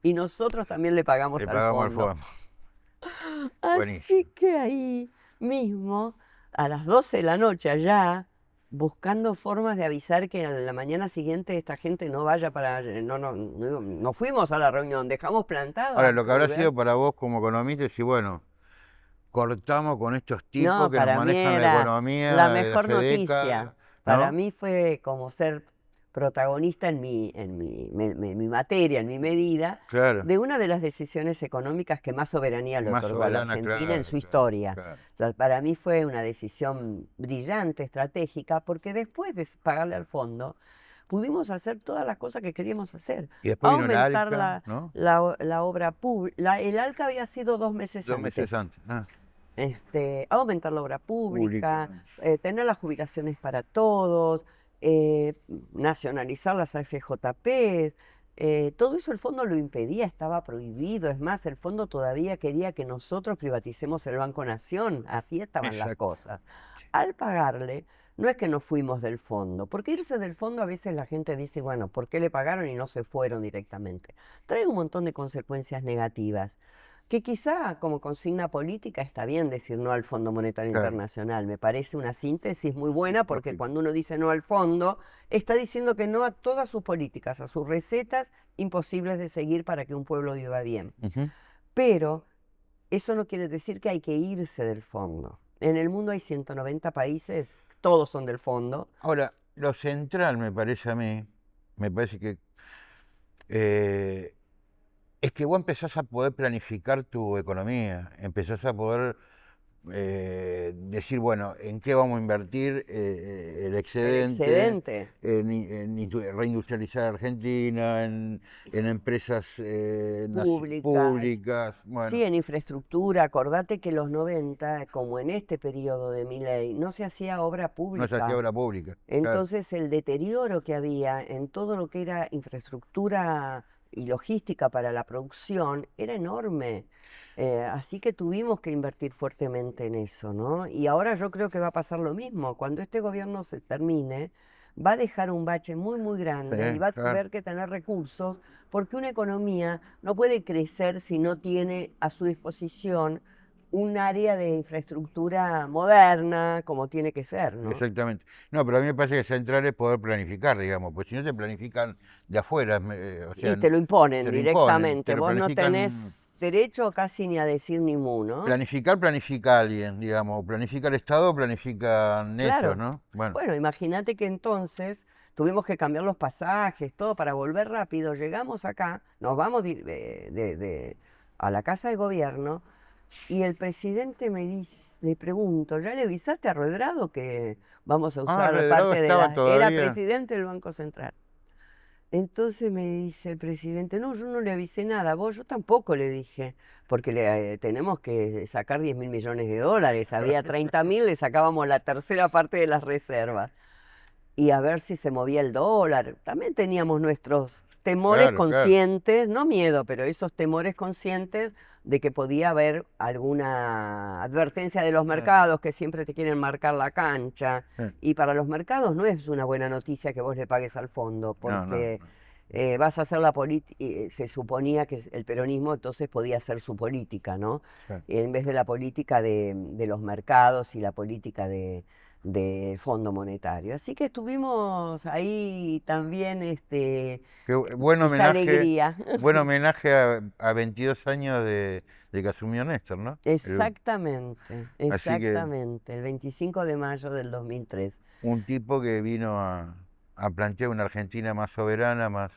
y nosotros también le pagamos Le al pagamos al fondo. fondo. Así Buenísimo. que ahí mismo, a las 12 de la noche allá, buscando formas de avisar que a la mañana siguiente esta gente no vaya para... No fuimos a la reunión, dejamos plantado Ahora, a lo que habrá Kruger. sido para vos como economista es decir, bueno, cortamos con estos tipos No, que nos para mí manejan la era economía la desde mejor hace noticia. décadas, Para ¿no? mí fue como ser protagonista en mi materia, en mi medida, Claro. de una de las decisiones económicas que más soberanía le Más otorgó a la soberana, Argentina claro, en su claro, historia. claro. O sea, para mí fue una decisión brillante, estratégica, porque después de pagarle al fondo, pudimos hacer todas las cosas que queríamos hacer. Y después vino el Aumentar ALCA, ¿no? la obra pública. El ALCA había sido 2 meses 2 antes. meses antes. Ah, Aumentar la obra pública, pública. tener las jubilaciones para todos, nacionalizar las AFJP. Todo eso el fondo lo impedía, estaba prohibido. Es más, el fondo todavía quería que nosotros privaticemos el Banco Nación. Así estaban las Exacto. cosas. Al pagarle, no es que nos fuimos del fondo, porque irse del fondo a veces la gente dice, bueno, ¿por qué le pagaron y no se fueron directamente? Trae un montón de consecuencias negativas, que quizá como consigna política está bien decir no al Fondo Monetario Claro. Internacional. Me parece una síntesis muy buena, porque Lógico. cuando uno dice no al fondo, está diciendo que no a todas sus políticas, a sus recetas imposibles de seguir para que un pueblo viva bien. Ujú. Pero eso no quiere decir que hay que irse del fondo. En el mundo hay 190 países, todos son del fondo. Ahora, lo central me parece a mí, me parece que es que vos empezás a poder planificar tu economía, empezás a poder decir, bueno, ¿en qué vamos a invertir el El excedente? excedente. Reindustrializar Argentina, en empresas Públicas. públicas. Bueno, Sí, en infraestructura. Acordate que los 90, como en este periodo de Milei, no se hacía obra no pública. se hacía obra pública. Claro. Entonces el deterioro que había en todo lo que era infraestructura y logística para la producción era enorme. Así que tuvimos que invertir fuertemente en eso, ¿no? Y ahora yo creo que va a pasar lo mismo. Cuando este gobierno se termine, va a dejar un bache muy, muy grande Sí, y va a claro. tener que tener recursos, porque una economía no puede crecer si no tiene a su disposición un área de infraestructura moderna, como tiene que ser, ¿no? Exactamente. No, pero a mí me parece que central es poder planificar, digamos, pues si no te planifican de afuera, o sea, Y te lo imponen te lo imponen, directamente. te lo Vos no planifican. tenés derecho casi ni a decir ni mu, ¿no? Planifica alguien, digamos, planifica el Estado, planifican ellos, Claro. ¿no? Bueno, Bueno, imagínate que entonces tuvimos que cambiar los pasajes, todo para volver rápido. Llegamos acá, nos vamos a la casa de gobierno y el presidente me dice, le pregunto, ¿ya le avisaste a Redrado que vamos a usar Redrado parte de estaba Era todavía. presidente del Banco Central. Entonces me dice el presidente, no, yo no le avisé nada, yo tampoco le dije, porque tenemos que sacar 10.000 millones de dólares, había 30.000, le sacábamos la tercera parte de las reservas. Y a ver si se movía el dólar. También teníamos nuestros temores Claro, claro. conscientes, no miedo, pero esos temores conscientes de que podía haber alguna advertencia de los mercados que siempre te quieren marcar la cancha. Sí. Y para los mercados no es una buena noticia que vos le pagues al fondo, No, no, porque no. vas a hacer la política, se suponía que el peronismo entonces podía hacer su política, ¿no? Sí. En vez de la política de los mercados y la política de Fondo Monetario. Así que estuvimos ahí también, Qué buen esa homenaje, alegría. buen homenaje a 22 años de que asumió Néstor, ¿no? Exactamente, Así que- exactamente, el 25 de mayo del 2003. Un tipo que vino a plantear una Argentina más soberana, más...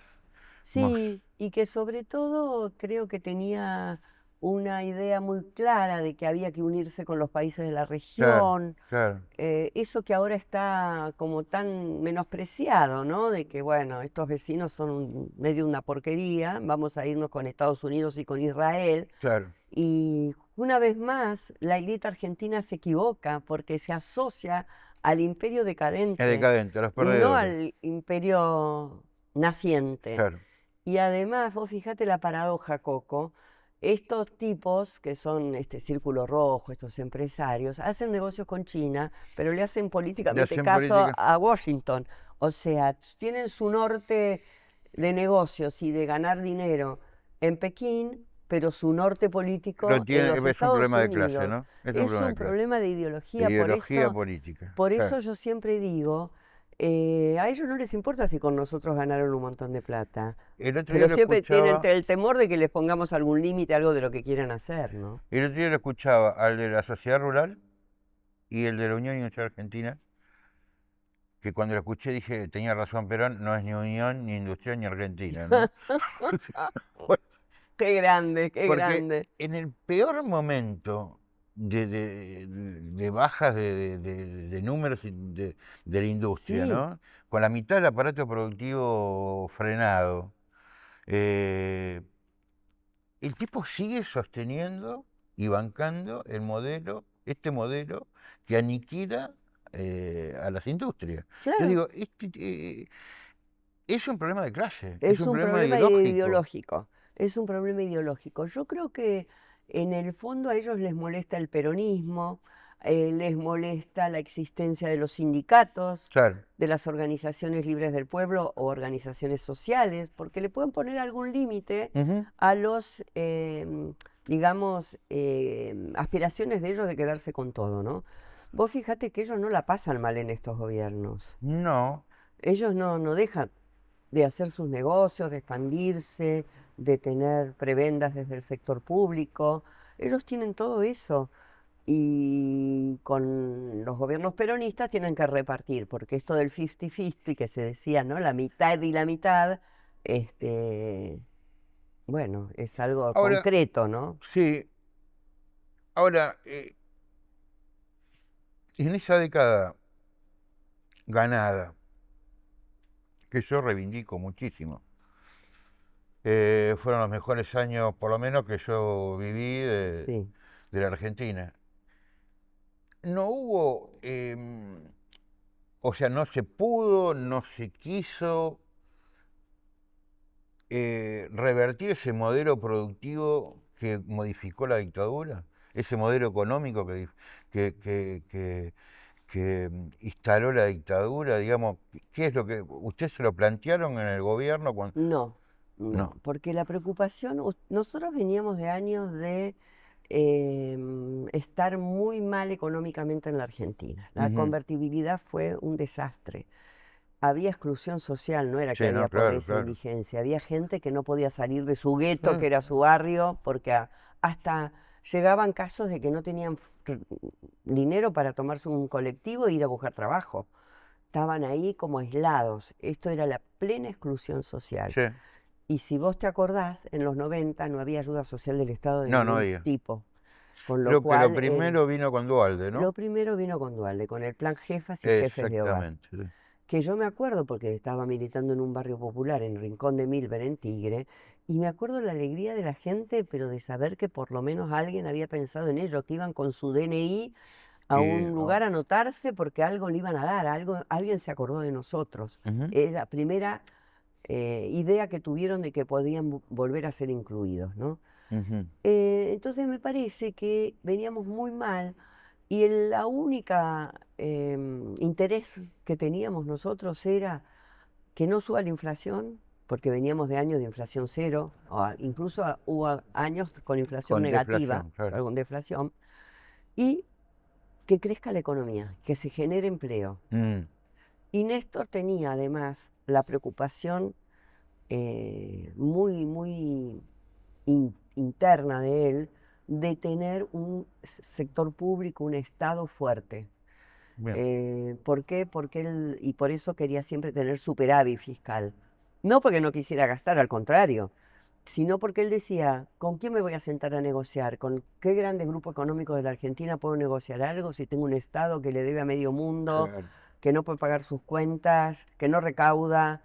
Sí, y que sobre todo creo que tenía una idea muy clara de que había que unirse con los países de la región. Claro. Eso que ahora está como tan menospreciado, ¿no? De que, bueno, estos vecinos son medio una porquería, vamos a irnos con Estados Unidos y con Israel. Claro. Y una vez más, la élite argentina se equivoca porque se asocia al imperio decadente Es decadente, a los y no perdedores. al imperio naciente. Claro. Y además, vos fíjate la paradoja, Coco, estos tipos que son este Círculo Rojo, estos empresarios, hacen negocios con China, pero le hacen políticamente hacen caso política. a Washington. O sea, tienen su norte de negocios y de ganar dinero en Pekín, pero su norte político Lo en tiene, los es un Estados problema de Unidos. clase, ¿no? Es problema un de clase. problema de ideología, Ideología política. por Claro. eso yo siempre digo, a ellos no les importa si con nosotros ganaron un montón de plata, El otro día pero lo siempre tienen escuchaba, el temor de que les pongamos algún límite, algo de lo que quieran hacer, ¿no? el otro día lo escuchaba al de la Sociedad Rural y el de la Unión Industrial Argentina, que cuando lo escuché dije, tenía razón Perón, no es ni Unión, ni Industrial, ni Argentina, ¿no? Qué grande, qué Porque grande. en el peor momento de bajas de números de la industria, Sí. ¿no? Con la mitad del aparato productivo frenado. eh, el tipo sigue sosteniendo y bancando este modelo que aniquila a las industrias. Yo Claro, digo, es un problema de clase, es es un un problema problema ideológico. ideológico, es un problema ideológico. Yo creo que en el fondo a ellos les molesta el peronismo, les molesta la existencia de los sindicatos, Claro. de las organizaciones libres del pueblo o organizaciones sociales, porque le pueden poner algún límite Ujú. a los, digamos, aspiraciones de ellos de quedarse con todo, ¿no? Vos fíjate que ellos no la pasan mal en estos gobiernos. No, Ellos no dejan de hacer sus negocios, de expandirse, de tener prebendas desde el sector público. Ellos tienen todo eso. Y con los gobiernos peronistas tienen que repartir, porque esto del 50-50 que se decía, ¿no? La mitad y la mitad, este, bueno, es algo ahora, concreto, ¿no? sí, ahora, en esa década ganada, que yo reivindico muchísimo, fueron los mejores años, por lo menos, que yo viví Sí. de la Argentina. No hubo, o sea, no se pudo, no se quiso revertir ese modelo productivo que modificó la dictadura, ese modelo económico que instaló la dictadura, digamos, ¿qué es lo que ustedes se lo plantearon en el gobierno cuando? No, No. no, porque la preocupación, nosotros veníamos de años de estar muy mal económicamente en la Argentina. La Ujú. convertibilidad fue un desastre. Había exclusión social, no era que Sí, había no, claro, pobreza e claro. indigencia, había gente que no podía salir de su gueto, Ah, que era su barrio, porque hasta llegaban casos de que no tenían dinero para tomarse un colectivo e ir a buscar trabajo. Estaban ahí como aislados. Esto era la plena exclusión social. sí. Y si vos te acordás, en los 90 no había ayuda social del Estado de No, no ningún había. tipo. Con lo Creo que lo cual, primero vino con Dualde, lo ¿no? primero vino con Dualde, con el plan Jefas y Jefes de Hogar. Exactamente. Sí. Que yo me acuerdo porque estaba militando en un barrio popular, en Rincón de Milver, en Tigre, y me acuerdo la alegría de la gente, pero de saber que por lo menos alguien había pensado en ello, que iban con su DNI a Y, un oh, lugar a anotarse porque algo le iban a dar, alguien se acordó de nosotros. ujú, Es la primera idea que tuvieron de que podían volver a ser incluidos, ¿no? ujú. Entonces me parece que veníamos muy mal y la única interés que teníamos nosotros era que no suba la inflación, porque veníamos de años de inflación cero, incluso hubo años con inflación Con negativa, deflación, claro. con deflación, y que crezca la economía, que se genere empleo. Mm, Y Néstor tenía además la preocupación muy interna de él de tener un sector público, un Estado fuerte. bien. ¿Por qué? Porque él, y por eso quería siempre tener superávit fiscal. No porque no quisiera gastar, al contrario, sino porque él decía, ¿con quién me voy a sentar a negociar? ¿Con qué grandes grupos económicos de la Argentina puedo negociar algo si tengo un Estado que le debe a medio mundo, Claro. que no puede pagar sus cuentas, que no recauda?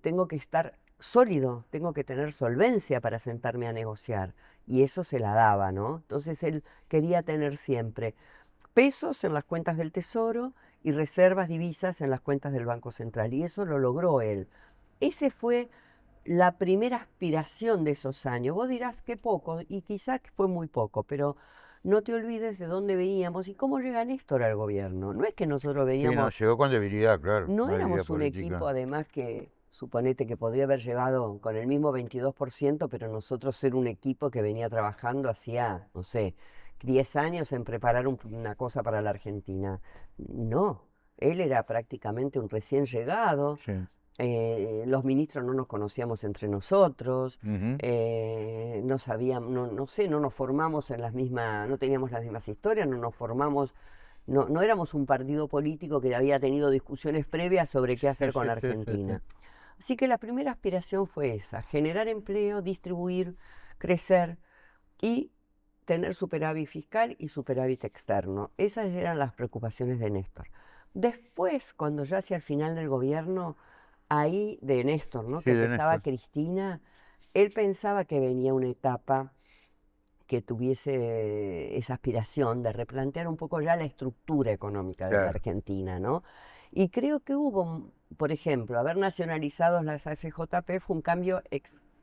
Tengo que estar sólido, tengo que tener solvencia para sentarme a negociar. Y eso se la daba, ¿no? Entonces él quería tener siempre pesos en las cuentas del Tesoro y reservas divisas en las cuentas del Banco Central. Y eso lo logró él. Ese fue la primera aspiración de esos años. Vos dirás que poco, y quizás fue muy poco, pero no te olvides de dónde veníamos y cómo llega Néstor al gobierno. No es que nosotros Sí, no, veníamos, llegó con debilidad, claro, no con debilidad éramos un equipo política. además que, suponete que podría haber llegado con el mismo 22%, pero nosotros ser un equipo que venía trabajando hacía, no sé, 10 años en preparar una cosa para la Argentina. No, él era prácticamente un recién llegado, Sí. los ministros no nos conocíamos entre nosotros, Ujú. no sabíamos, no sé, no nos formamos en las mismas, no teníamos las mismas historias, no nos formamos, no éramos un partido político que había tenido discusiones previas sobre qué Sí, hacer con sí, la sí, sí, sí. Argentina. Así que la primera aspiración fue esa, generar empleo, distribuir, crecer y tener superávit fiscal y superávit externo. Esas eran las preocupaciones de Néstor. Después, cuando ya hacia el final del gobierno, ahí de Néstor, ¿no? Sí, que de empezaba Néstor. Cristina, él pensaba que venía una etapa que tuviese esa aspiración de replantear un poco ya la estructura económica de la Claro. Argentina, ¿no? Y creo que hubo, por ejemplo, haber nacionalizado las AFJP fue un cambio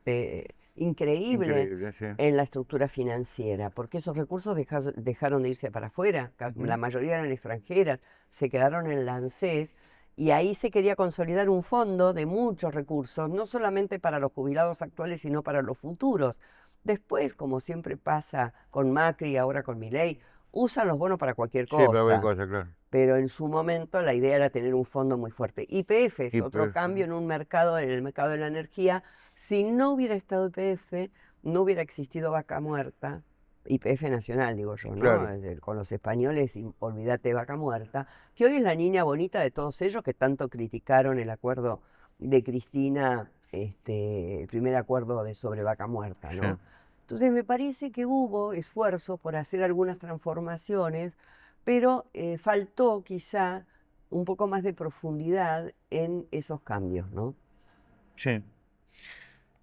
increíble Increíble, sí. en la estructura financiera, porque esos recursos dejaron de irse para afuera, la mayoría eran extranjeras, se quedaron en la ANSES, y ahí se quería consolidar un fondo de muchos recursos, no solamente para los jubilados actuales, sino para los futuros. Después, como siempre pasa con Macri y ahora con Milei, usan los bonos para cualquier Sí, para cualquier cosa, cosa, claro. pero en su momento la idea era tener un fondo muy fuerte. YPF es otro YPF. cambio en el mercado de la energía. Si no hubiera estado YPF, no hubiera existido Vaca Muerta, YPF nacional, digo yo, ¿no? Claro. Con los españoles, olvídate de Vaca Muerta, que hoy es la niña bonita de todos ellos que tanto criticaron el acuerdo de Cristina, el primer acuerdo sobre Vaca Muerta, ¿no? Sí. Entonces me parece que hubo esfuerzo por hacer algunas transformaciones, pero faltó quizá un poco más de profundidad en esos cambios, ¿no? Sí.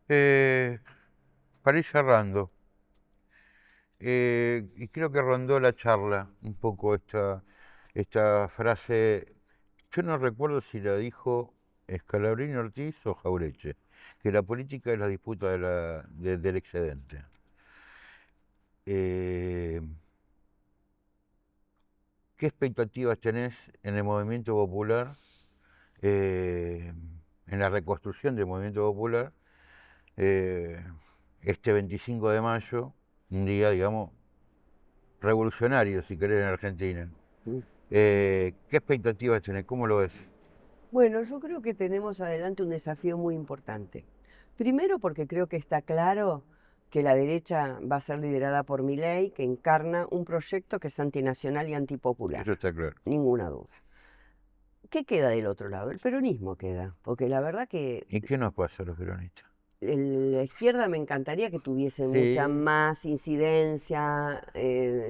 Para ir cerrando, y creo que rondó la charla un poco esta frase, yo no recuerdo si la dijo Scalabrini Ortiz o Jaureche, que la política es la disputa del excedente. ¿Qué expectativas tenés en el movimiento popular, en la reconstrucción del movimiento popular, este 25 de mayo, un día, digamos, revolucionario, si querés, en Argentina? Mm. ¿Qué expectativas tenés? ¿Cómo lo ves? Bueno, yo creo que tenemos adelante un desafío muy importante. Primero porque creo que está claro que la derecha va a ser liderada por Milei, que encarna un proyecto que es antinacional y antipopular, Eso está claro. ninguna duda. ¿Qué queda del otro lado? El peronismo queda, porque la verdad que ¿Y qué nos pasa a los peronistas? la izquierda me encantaría que tuviese mucha Sí, más incidencia,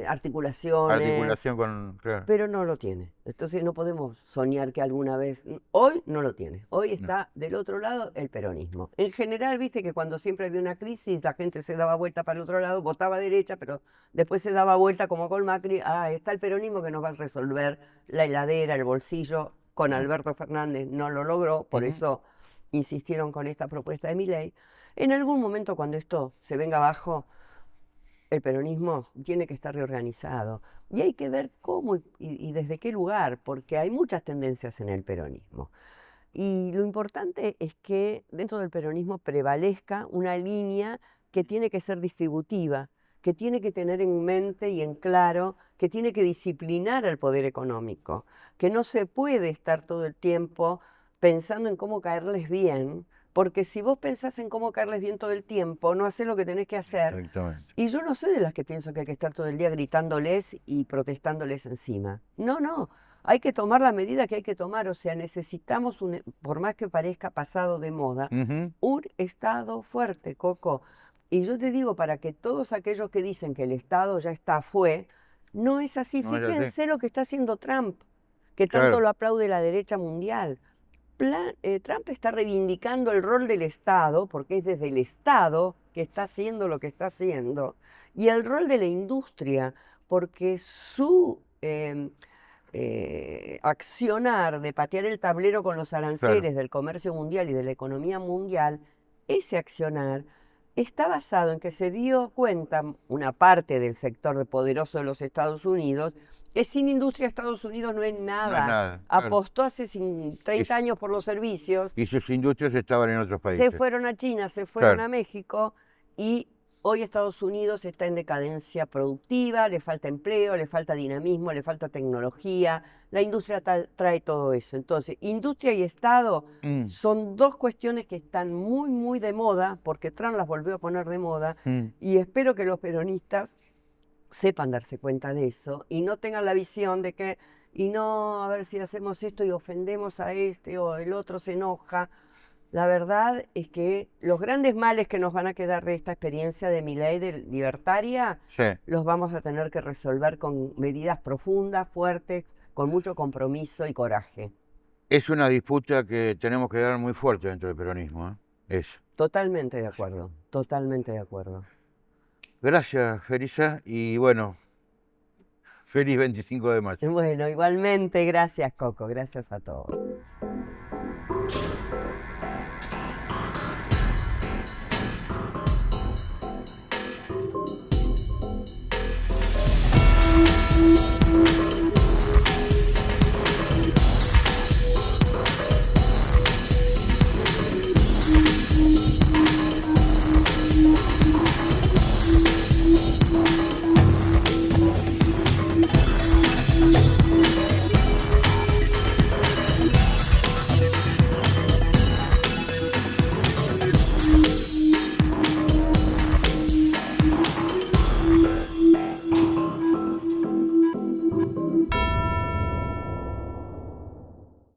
articulaciones, articulación con... Claro, pero no lo tiene. Entonces no podemos soñar que alguna vez, hoy no lo tiene. Hoy no. está del otro lado el peronismo. En general, viste que cuando siempre había una crisis, la gente se daba vuelta para el otro lado, votaba derecha, pero después se daba vuelta como con Macri, está el peronismo que nos va a resolver la heladera, el bolsillo. Con Alberto Fernández no lo logró, por Ujú. eso insistieron con esta propuesta de Milei. En algún momento cuando esto se venga abajo, el peronismo tiene que estar reorganizado. Y hay que ver cómo y desde qué lugar, porque hay muchas tendencias en el peronismo. Y lo importante es que dentro del peronismo prevalezca una línea que tiene que ser distributiva, que tiene que tener en mente y en claro que tiene que disciplinar al poder económico, que no se puede estar todo el tiempo pensando en cómo caerles bien, porque si vos pensás en cómo caerles bien todo el tiempo, no haces lo que tenés que hacer. Exactamente. Y yo no soy de las que pienso que hay que estar todo el día gritándoles y protestándoles encima. No, no. Hay que tomar la medida que hay que tomar. O sea, necesitamos, por más que parezca pasado de moda, Ujú. un Estado fuerte, Coco. Y yo te digo, para que todos aquellos que dicen que el Estado ya fue, no es así. No es así. Fíjense lo que está haciendo Trump, que tanto Claro. lo aplaude la derecha mundial. Trump está reivindicando el rol del Estado, porque es desde el Estado que está haciendo lo que está haciendo, y el rol de la industria, porque su accionar de patear el tablero con los aranceles del comercio mundial y de la economía mundial, ese accionar está basado en que se dio cuenta una parte del sector poderoso de los Estados Unidos que sin industria Estados Unidos no es No es nada. nada. Claro. Apostó hace 30 años por los servicios, Y sus industrias estaban en otros se países. fueron a China, se fueron Claro. a México y hoy Estados Unidos está en decadencia productiva, le falta empleo, le falta dinamismo, le falta tecnología. La industria trae todo eso. Entonces, industria y Estado Mm, son dos cuestiones que están muy, muy de moda, porque Trump las volvió a poner de moda, mm. y espero que los peronistas sepan darse cuenta de eso y no tengan la visión de que, y no, a ver si hacemos esto y ofendemos a este o el otro se enoja. La verdad es que los grandes males que nos van a quedar de esta experiencia de Milei de libertaria, Sí. los vamos a tener que resolver con medidas profundas, fuertes, con mucho compromiso y coraje. Es una disputa que tenemos que dar muy fuerte dentro del peronismo, ¿eh? Es. Totalmente de acuerdo, totalmente de acuerdo. Gracias, Felisa, y bueno, feliz 25 de mayo. Bueno, igualmente, gracias Coco, gracias a todos.